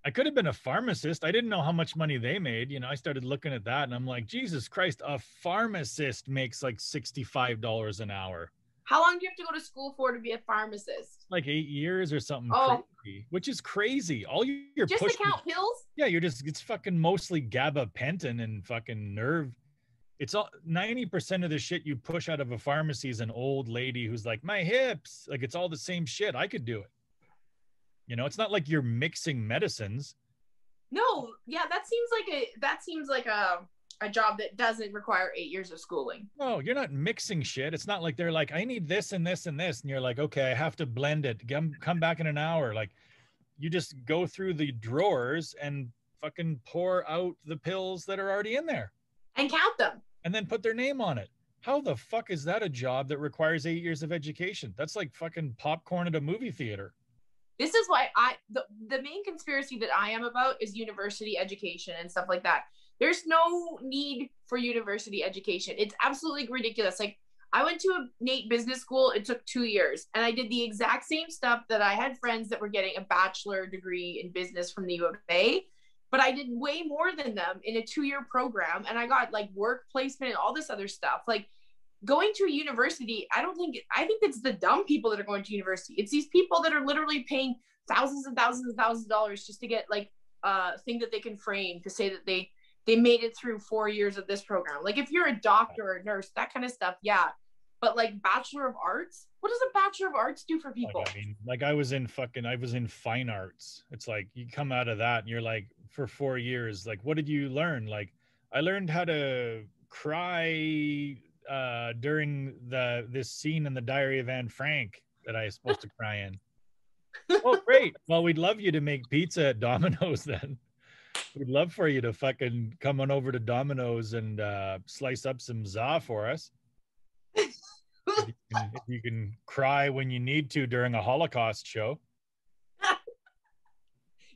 I could have been a pharmacist. I didn't know how much money they made. I started looking at that and I'm like, Jesus Christ, a pharmacist makes like $65 an hour. How long do you have to go to school for to be a pharmacist? Like 8 years or something crazy, which is crazy. All you're just to count pills? Yeah, it's fucking mostly gabapentin and fucking nerve. It's all 90% of the shit you push out of a pharmacy is an old lady who's like, my hips. Like, it's all the same shit. I could do it. It's not like you're mixing medicines. No, yeah, that seems like a job that doesn't require 8 years of schooling. No, you're not mixing shit. It's not like they're like, I need this and this and this. And you're like, okay, I have to blend it. Come back in an hour. Like, you just go through the drawers and fucking pour out the pills that are already in there. And count them. And then put their name on it. How the fuck is that a job that requires 8 years of education? That's like fucking popcorn at a movie theater. This is why the main conspiracy that I am about is university education and stuff like that. There's no need for university education. It's absolutely ridiculous. Like, I went to a NAIT business school. It took 2 years, and I did the exact same stuff that I had friends that were getting a bachelor degree in business from the U of A, but I did way more than them in a 2 year program, and I got like work placement and all this other stuff. Like, going to a university, I think it's the dumb people that are going to university. It's these people that are literally paying thousands and thousands and thousands of dollars just to get like a thing that they can frame to say that they made it through 4 years of this program. Like, if you're a doctor or a nurse, that kind of stuff, yeah. But like Bachelor of Arts, what does a Bachelor of Arts do for people? Like, I mean, like I was in fine arts. It's like you come out of that and you're like, for 4 years, like, what did you learn? Like, I learned how to cry during this scene in the Diary of Anne Frank that I was supposed to cry in. Oh, great. Well, we'd love you to make pizza at Domino's then. We'd love for you to fucking come on over to Domino's and slice up some za for us. If you can cry when you need to during a Holocaust show.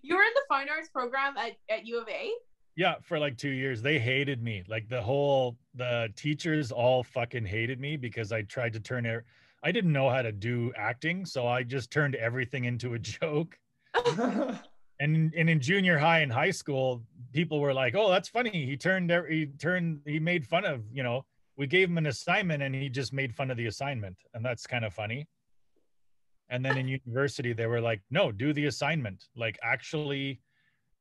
You were in the fine arts program at U of A? Yeah, for like 2 years. They hated me. Like the teachers all fucking hated me because I tried to turn it. I didn't know how to do acting, so I just turned everything into a joke. And in junior high and high school, people were like, "Oh, that's funny. He made fun of, we gave him an assignment and he just made fun of the assignment." And that's kind of funny. And then in university, they were like, "No, do the assignment. Like, actually,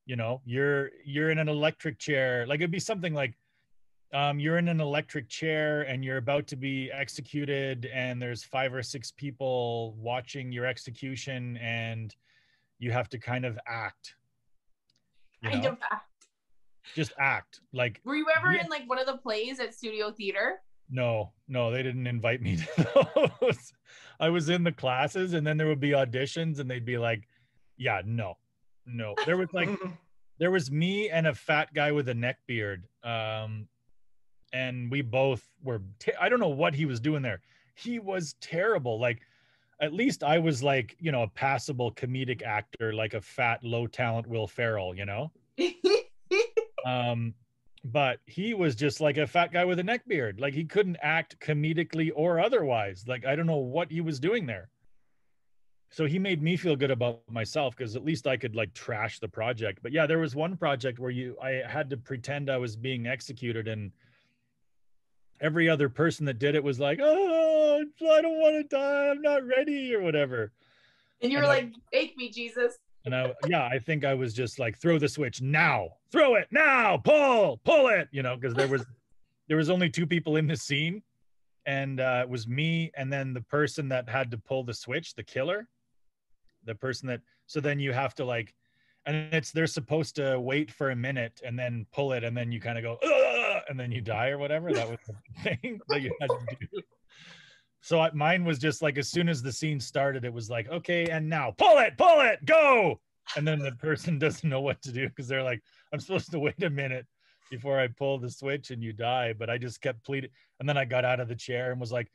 you're in an electric chair." Like, it'd be something like, you're in an electric chair and you're about to be executed and there's 5 or 6 people watching your execution and you have to kind of act. Kind of act. Just act. Like, were you ever in like one of the plays at Studio Theater? No, they didn't invite me to those. I was in the classes and then there would be auditions and they'd be like, yeah, no. There was like, there was me and a fat guy with a neck beard. And we both were, I don't know what he was doing there. He was terrible. Like, at least I was like, a passable comedic actor, like a fat, low talent Will Ferrell, but he was just like a fat guy with a neck beard. Like, he couldn't act comedically or otherwise. Like, I don't know what he was doing there. So he made me feel good about myself because at least I could like trash the project. But yeah, there was one project where I had to pretend I was being executed, and every other person that did it was like, "Oh, I don't want to die. I'm not ready," or whatever. And you were like, "Take me, Jesus." And I think I was just like, "Throw the switch now, throw it now, pull it," because there was only 2 people in the scene, and it was me and then the person that had to pull the switch, the killer, the person that. So then you have to like, and they're supposed to wait for a minute and then pull it, and then you kind of go, "Ugh," and then you die or whatever. That was the thing that you had to do. So mine was just like, as soon as the scene started, it was like, "Okay, and now pull it, go." And then the person doesn't know what to do because they're like, "I'm supposed to wait a minute before I pull the switch and you die." But I just kept pleading. And then I got out of the chair and was like,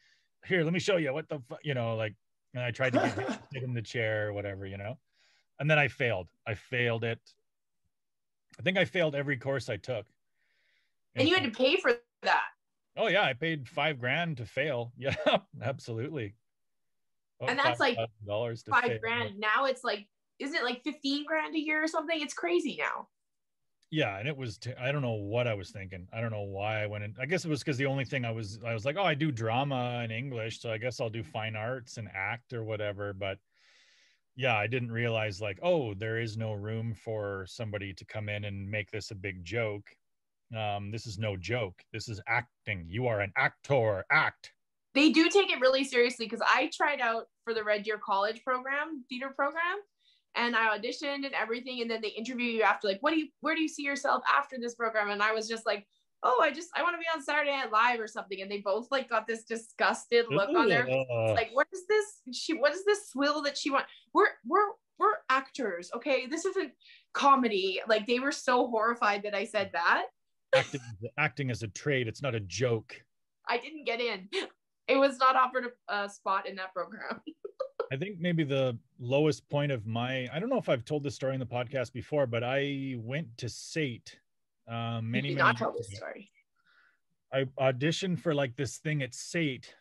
"Here, let me show you what the fuck," like, and I tried to get him to sit in the chair or whatever, and then I failed. I failed it. I think I failed every course I took. And you had to pay for that. Oh yeah, I paid $5,000 to fail. Yeah, absolutely. And that's like $5,000 to fail. $5,000. Now it's like, isn't it like $15,000 a year or something? It's crazy now. Yeah, and it was. I don't know what I was thinking. I don't know why I went in. I guess it was because the only thing I was like, "Oh, I do drama and English, so I guess I'll do fine arts and act or whatever." But yeah, I didn't realize like, oh, there is no room for somebody to come in and make this a big joke. This is no joke. This is acting. You are an actor. Act. They do take it really seriously because I tried out for the Red Deer College theater program, and I auditioned and everything. And then they interview you after, like, where do you see yourself after this program? And I was just like, "Oh, I want to be on Saturday Night Live or something." And they both like got this disgusted look on their face. Like, what is this swill that she wants? We're actors, okay? This isn't comedy. Like, they were so horrified that I said that. Acting is a trade. It's not a joke. I didn't get in. It was not offered a spot in that program. I think maybe the lowest point of I don't know if I've told this story in the podcast before, but I went to SAIT many Not years tell this ago. story. I auditioned for like this thing at SAIT,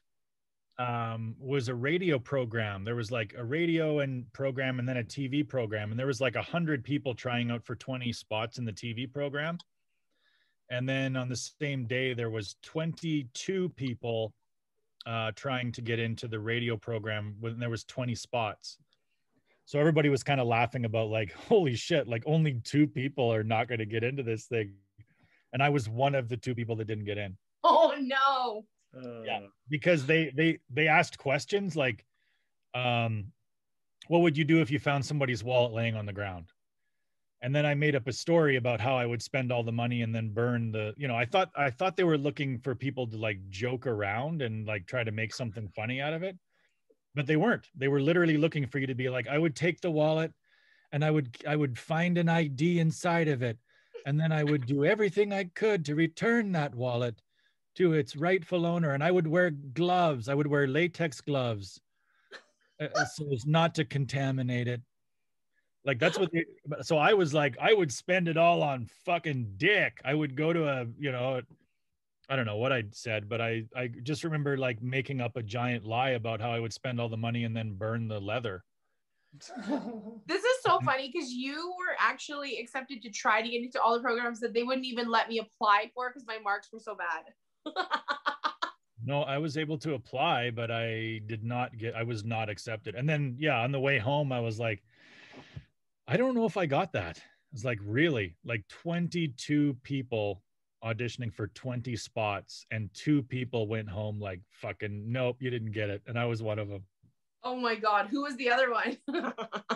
was a radio program. There was like a radio and program and then a TV program. And there was like 100 people trying out for 20 spots in the TV program. And then on the same day, there was 22 people trying to get into the radio program when there was 20 spots. So everybody was kind of laughing about like, holy shit, like only 2 people are not going to get into this thing. And I was one of the 2 people that didn't get in. Oh no. Yeah, because they asked questions like, what would you do if you found somebody's wallet laying on the ground? And then I made up a story about how I would spend all the money and then burn the, I thought they were looking for people to like joke around and like try to make something funny out of it, but they weren't. They were literally looking for you to be like, I would take the wallet and I would find an ID inside of it, and then I would do everything I could to return that wallet to its rightful owner, and I would wear gloves. I would wear latex gloves so as not to contaminate it. Like that's what so I was like, I would spend it all on fucking dick. I would go to I don't know what I said, but I just remember like making up a giant lie about how I would spend all the money and then burn the leather. This is so funny because you were actually accepted to try to get into all the programs that they wouldn't even let me apply for because my marks were so bad. No, I was able to apply, but I was not accepted. And then, yeah, on the way home, I was like, I don't know if I got that. It's like, really? Like 22 people auditioning for 20 spots and 2 people went home like, fucking, nope, you didn't get it. And I was one of them. Oh my God. Who was the other one?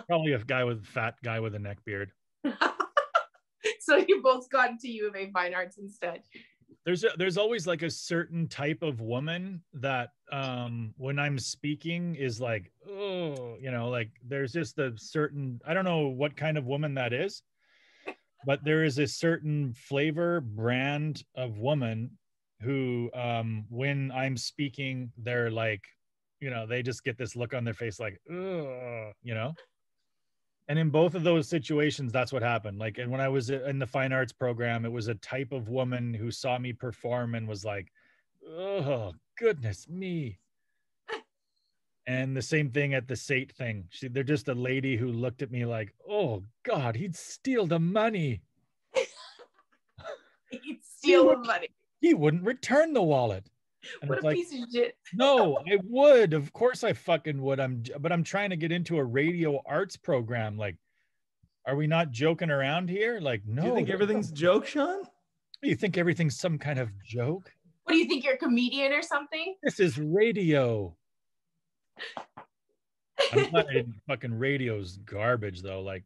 Probably a fat guy with a neck beard. So you both got into U of A Fine Arts instead. There's always like a certain type of woman that when I'm speaking is like, oh, like there's just a certain, I don't know what kind of woman that is, but there is a certain flavor brand of woman who when I'm speaking, they're like, they just get this look on their face like, oh, And in both of those situations, that's what happened. Like, and when I was in the fine arts program, it was a type of woman who saw me perform and was like, oh, goodness me. And the same thing at the SAIT thing. They're just a lady who looked at me like, oh, God, he'd steal the money. He'd steal the money. He wouldn't return the wallet. And what a like, piece of shit. No, I would. Of course I fucking would. But I'm trying to get into a radio arts program. Like, are we not joking around here? Like, no. Do you think everything's a joke, Sean? You think everything's some kind of joke? What do you think? You're a comedian or something? This is radio. I'm glad fucking radio's garbage though. Like,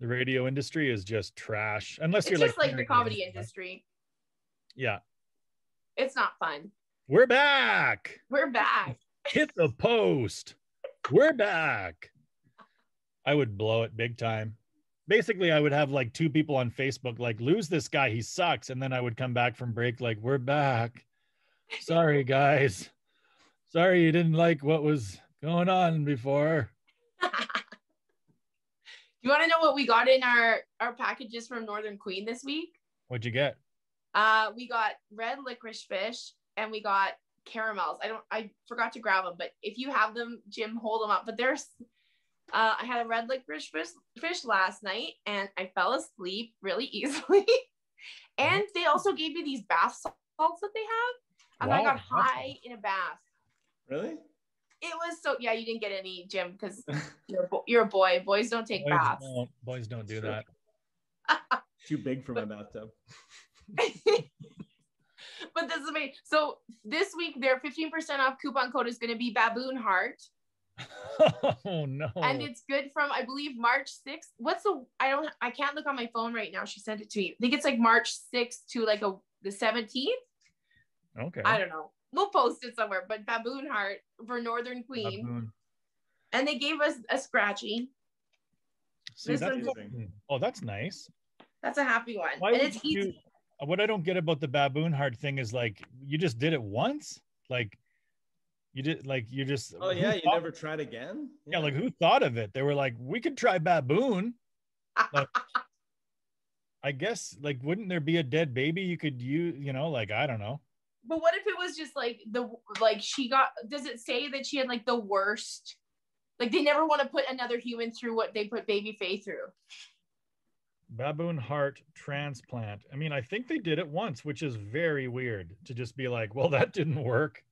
the radio industry is just trash. Unless it's you're just like the comedy industry. Yeah. It's not fun. We're back. We're back. Hit the post. We're back. I would blow it big time. Basically, I would have like 2 people on Facebook like, lose this guy, he sucks. And then I would come back from break like, we're back. Sorry, guys. Sorry you didn't like what was going on before. You want to know what we got in our packages from Northern Queen this week? What'd you get? We got red licorice fish and we got caramels. I forgot to grab them, but if you have them, Jim, hold them up. But there's, I had a red licorice fish last night and I fell asleep really easily. And they also gave me these bath salts that they have. And I got high in a bath. Really? It was so, yeah, you didn't get any, Jim, because you're a boy. Boys don't take baths. Boys don't do that. Too big for my bathtub. But this is amazing. So this week their 15% off coupon code is going to be Baboon Heart. Oh no. And it's good from, I believe, March 6th. I can't look on my phone right now. She sent it to me. I think it's like March 6th to like the 17th. Okay. I don't know. We'll post it somewhere, but Baboon Heart for Northern Queen. Baboon. And they gave us a scratchy. See, that's nice. That's a happy one. Why And would it's easy. what I don't get about the baboon heart thing is like you just did it once, like you did, like you just. Oh yeah, you never tried again? Yeah, like who thought of it? They were like, we could try baboon. Like, I guess, like, wouldn't there be a dead baby you could use? You know, like I don't know. But what if it was just like she got? Does it say that she had like the worst? Like they never want to put another human through what they put baby Faye through. Baboon heart transplant. I mean, I think they did it once, which is very weird to just be like, well, that didn't work.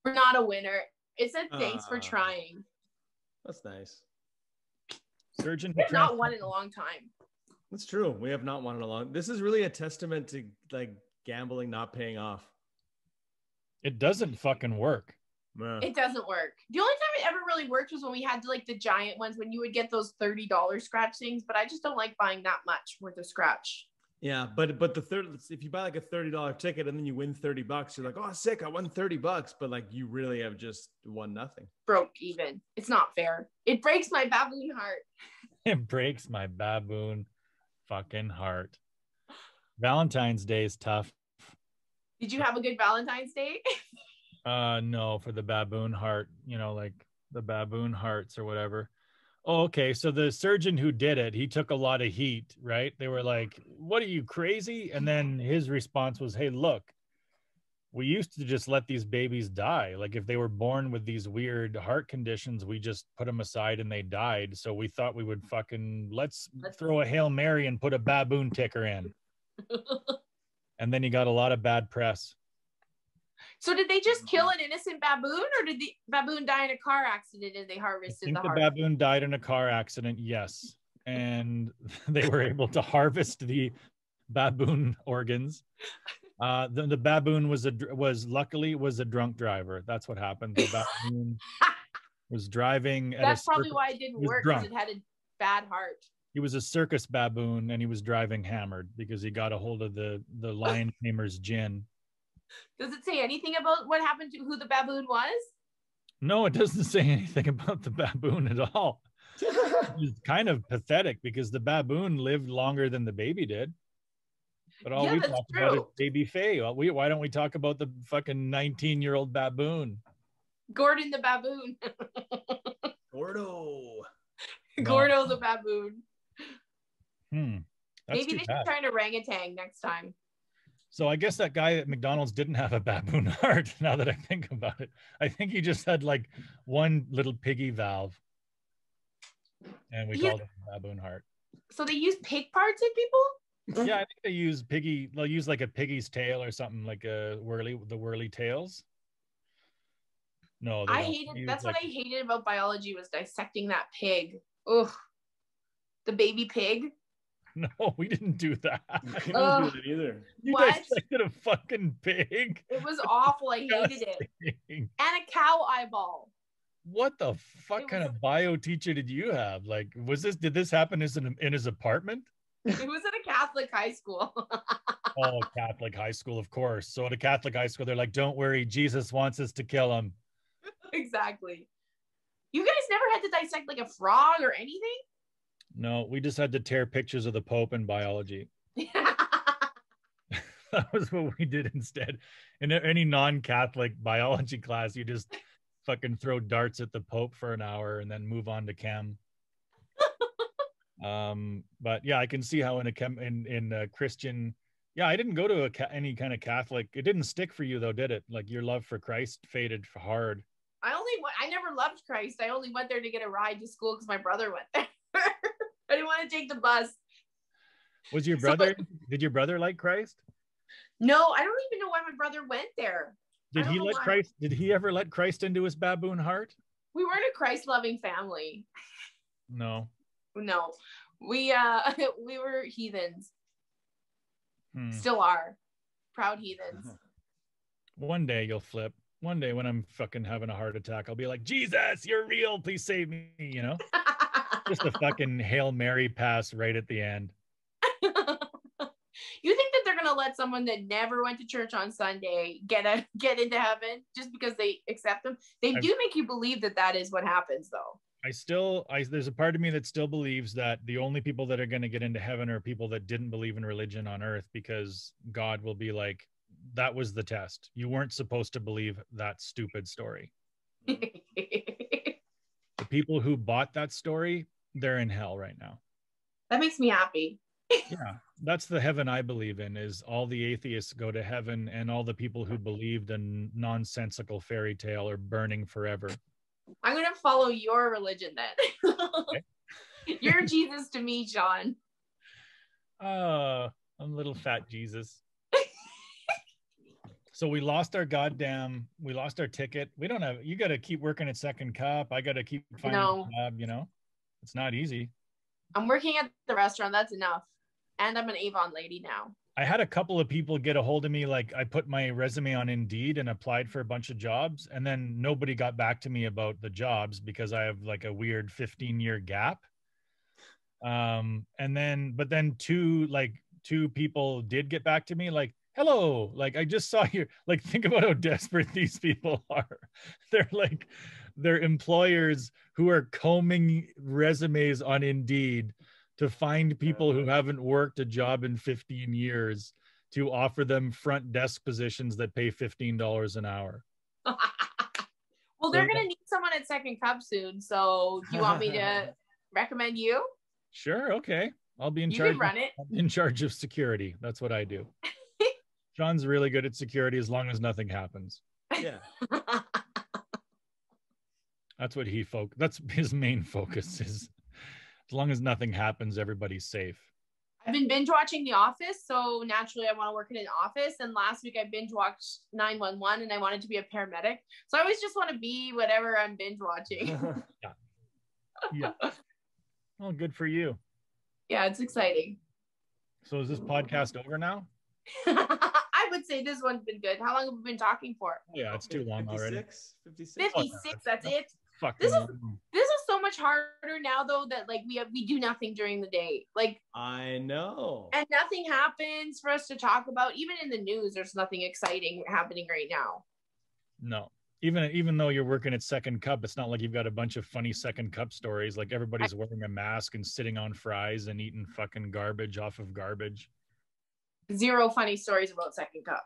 We're not a winner. It said thanks for trying. That's nice. Surgeon. We've not won in a long time. That's true. We have not won in a long. This is really a testament to like gambling not paying off. It doesn't fucking work. It doesn't work. The only time it ever really worked was when we had like the giant ones when you would get those $30 scratch things, but I just don't like buying that much worth of scratch. Yeah, but the third, if you buy like a $30 ticket and then you win $30, you're like, oh sick, I won $30, but like you really have just won nothing. Broke even. It's not fair. It breaks my baboon heart. It breaks my baboon fucking heart. Valentine's Day is tough. Did you have a good Valentine's Day? No, for the baboon heart, you know, like the baboon hearts or whatever. Oh, okay. So the surgeon who did it, he took a lot of heat, right? They were like, what are you, crazy? And then his response was, hey, look, we used to just let these babies die. Like if they were born with these weird heart conditions, we just put them aside and they died. So we thought we would fucking, let's throw a Hail Mary and put a baboon ticker in. And then he got a lot of bad press. So did they just kill an innocent baboon, or did the baboon die in a car accident and they harvested the heart? The baboon died in a car accident, yes. And they were able to harvest the baboon organs. The baboon luckily a drunk driver. That's what happened. The baboon was driving. That's probably why it didn't work, because it had a bad heart. He was a circus baboon and he was driving hammered because he got a hold of the lion tamer's gin. Does it say anything about what happened to who the baboon was? No, it doesn't say anything about the baboon at all. It's kind of pathetic because the baboon lived longer than the baby did. But all we talked about is baby Faye. Why don't we talk about the fucking 19-year-old baboon? Gordon the baboon. Gordo. Gordo the baboon. Maybe they should try an orangutan next time. So I guess that guy at McDonald's didn't have a baboon heart, now that I think about it. I think he just had like one little piggy valve. And we called it a baboon heart. So they use pig parts in people? Yeah, I think they'll use like a piggy's tail or something, like the whirly tails. No, that's what I hated about biology, was dissecting that pig. Ugh. The baby pig. No, we didn't do that. We don't do that either. You dissected a fucking pig. It was awful. I hated it. And a cow eyeball. What the fuck kind of bio teacher did you have? Like, did this happen in his apartment? It was at a Catholic high school. Oh, Catholic high school, of course. So at a Catholic high school, they're like, don't worry, Jesus wants us to kill him. Exactly. You guys never had to dissect like a frog or anything? No, we just had to tear pictures of the Pope in biology. That was what we did instead. In any non-Catholic biology class, you just fucking throw darts at the Pope for an hour and then move on to chem. But yeah, I can see how in a Christian, yeah, I didn't go to any kind of Catholic. It didn't stick for you though, did it? Like your love for Christ faded hard. I never loved Christ. I only went there to get a ride to school because my brother went there. I didn't want to take the bus. Was your brother? Did your brother like Christ? No, I don't even know why my brother went there. Did he let Christ? Did he ever let Christ into his baboon heart? We weren't a Christ-loving family. No. No, we were heathens. Still are proud heathens. One day you'll flip. One day when I'm fucking having a heart attack, I'll be like, Jesus, you're real. Please save me. You know. Just a fucking Hail Mary pass right at the end. You think that they're gonna let someone that never went to church on Sunday get into heaven just because they accept them? They do make you believe that is what happens, though. there's a part of me that still believes that the only people that are going to get into heaven are people that didn't believe in religion on earth, because God will be like, that was the test. You weren't supposed to believe that stupid story. The people who bought that story, they're in hell right now. That makes me happy. Yeah, that's the heaven I believe in, is all the atheists go to heaven and all the people who believed in nonsensical fairy tale are burning forever. I'm going to follow your religion then. Okay. You're Jesus to me, John. I'm little fat Jesus. So we lost our ticket. We don't have, you got to keep working at Second Cup. I got to keep finding a job, you know, it's not easy. I'm working at the restaurant. That's enough. And I'm an Avon lady now. I had a couple of people get a hold of me. Like, I put my resume on Indeed and applied for a bunch of jobs, and then nobody got back to me about the jobs because I have like a weird 15-year gap. But then two people did get back to me, like, hello, like, I just saw you. Like, think about how desperate these people are. They're employers who are combing resumes on Indeed to find people who haven't worked a job in 15 years to offer them front desk positions that pay $15 an hour. Well, they're going to need someone at Second Cup soon. So do you want me to recommend you? Sure. Okay. I'll be in You charge. can run it. In charge of security. That's what I do. John's really good at security as long as nothing happens. Yeah. That's what that's his main focus is. As long as nothing happens, everybody's safe. I've been binge watching The Office, so naturally I want to work in an office. And last week I binge watched 911 and I wanted to be a paramedic. So I always just want to be whatever I'm binge watching. Yeah. Well, good for you. Yeah, it's exciting. So is this podcast over now? I would say this one's been good. How long have we been talking for? Yeah, it's too long 56, already. 56, that's it. Fucking This is so much harder now though, that like we do nothing during the day. Like, I know. And nothing happens for us to talk about. Even in the news, there's nothing exciting happening right now. No. Even though you're working at Second Cup, it's not like you've got a bunch of funny Second Cup stories. Like, everybody's wearing a mask and sitting on fries and eating fucking garbage off of garbage. Zero funny stories about Second Cup.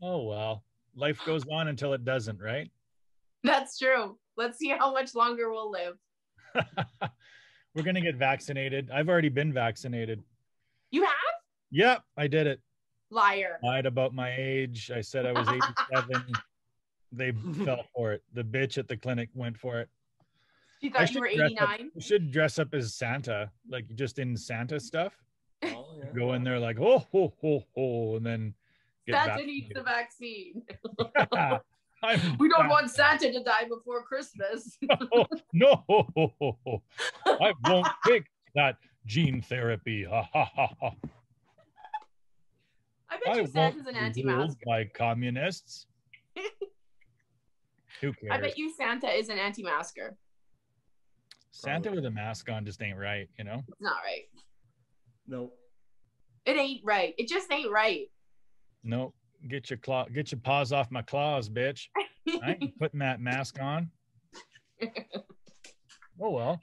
Oh, well. Life goes on until it doesn't, right? That's true. Let's see how much longer we'll live. We're going to get vaccinated. I've already been vaccinated. You have? Yep, I did it. Liar. Lied about my age. I said I was 87. They fell for it. The bitch at the clinic went for it. She thought you were 89? You should dress up as Santa, like just in Santa stuff. Oh, yeah. Go in there like, oh, ho, ho, ho, and then get Santa needs the vaccine. We don't want Santa to die before Christmas. No, I won't take that gene therapy. Ha, ha, ha, ha. I bet you Santa's an anti-masker. By communists. Who cares? I bet you Santa is an anti-masker. Santa with a mask on just ain't right, you know? It's not right. Nope. It ain't right. It just ain't right. Nope. Get your paws off my claws, bitch. I ain't putting that mask on. Oh well.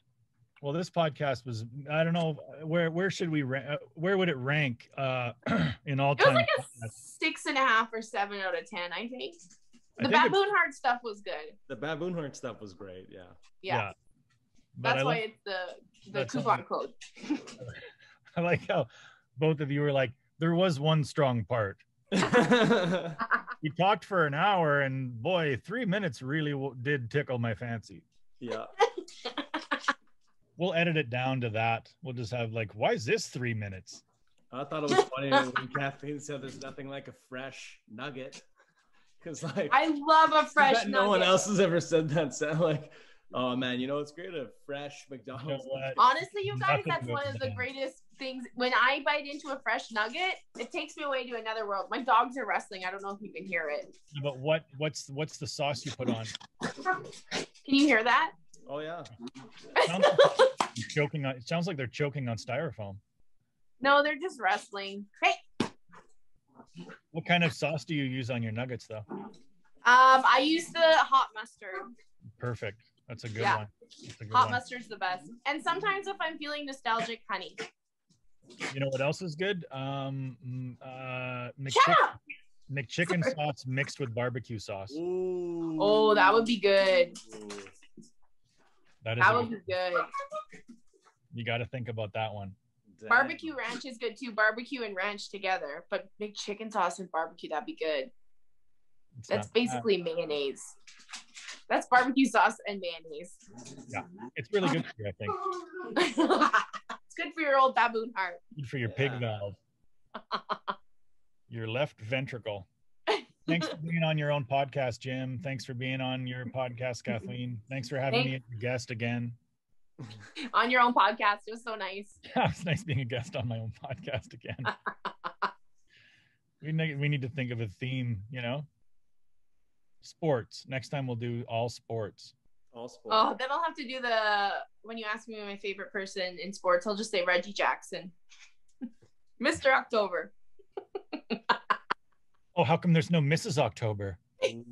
Well, this podcast was, I don't know, where should we rank, where would it rank in all time? It was like a 6.5 or 7 out of 10, I think. The Baboon Heart stuff was good. The Baboon Heart stuff was great, yeah. Yeah. That's why it's the coupon code. I like how both of you were like, there was one strong part. We talked for an hour and boy, 3 minutes really did tickle my fancy. Yeah. We'll edit it down to that. We'll just have like, why is this 3 minutes? I thought it was funny when Kathleen said there's nothing like a fresh nugget. Because like, I love a fresh nugget. No one else has ever said that. So like, oh man, it's great, a fresh McDonald's. You know, honestly, you guys, that's one of the greatest things. When I bite into a fresh nugget, it takes me away to another world. My dogs are wrestling. I don't know if you can hear it. But what's the sauce you put on? Can you hear that? Oh yeah. It sounds like they're choking on styrofoam. No, they're just wrestling. Hey. What kind of sauce do you use on your nuggets though? I use the hot mustard. Perfect. That's a good Yeah. one. That's a good Hot one. mustard's the best. And sometimes if I'm feeling nostalgic, honey. You know what else is good? Shut up! McChicken sauce mixed with barbecue sauce. Ooh. Oh, that would be good. That That would be good. You got to think about that one. Damn. Barbecue ranch is good too. Barbecue and ranch together. But McChicken sauce and barbecue, that'd be good. It's That's not- basically mayonnaise. That's barbecue sauce and mayonnaise. yeah, it's really good for you, I think. It's good for your old baboon heart. Good for your pig valve. Your left ventricle. Thanks for being on your own podcast, Jim. Thanks for being on your podcast, Kathleen. Thanks for having me as a guest again. On your own podcast. It was so nice. Yeah, it's nice being a guest on my own podcast again. We need to think of a theme, you know? Sports. Next time we'll do all sports. All sports. Oh, then I'll have to do when you ask me my favorite person in sports, I'll just say Reggie Jackson. Mr. October. Oh, how come there's no Mrs. October? Ooh.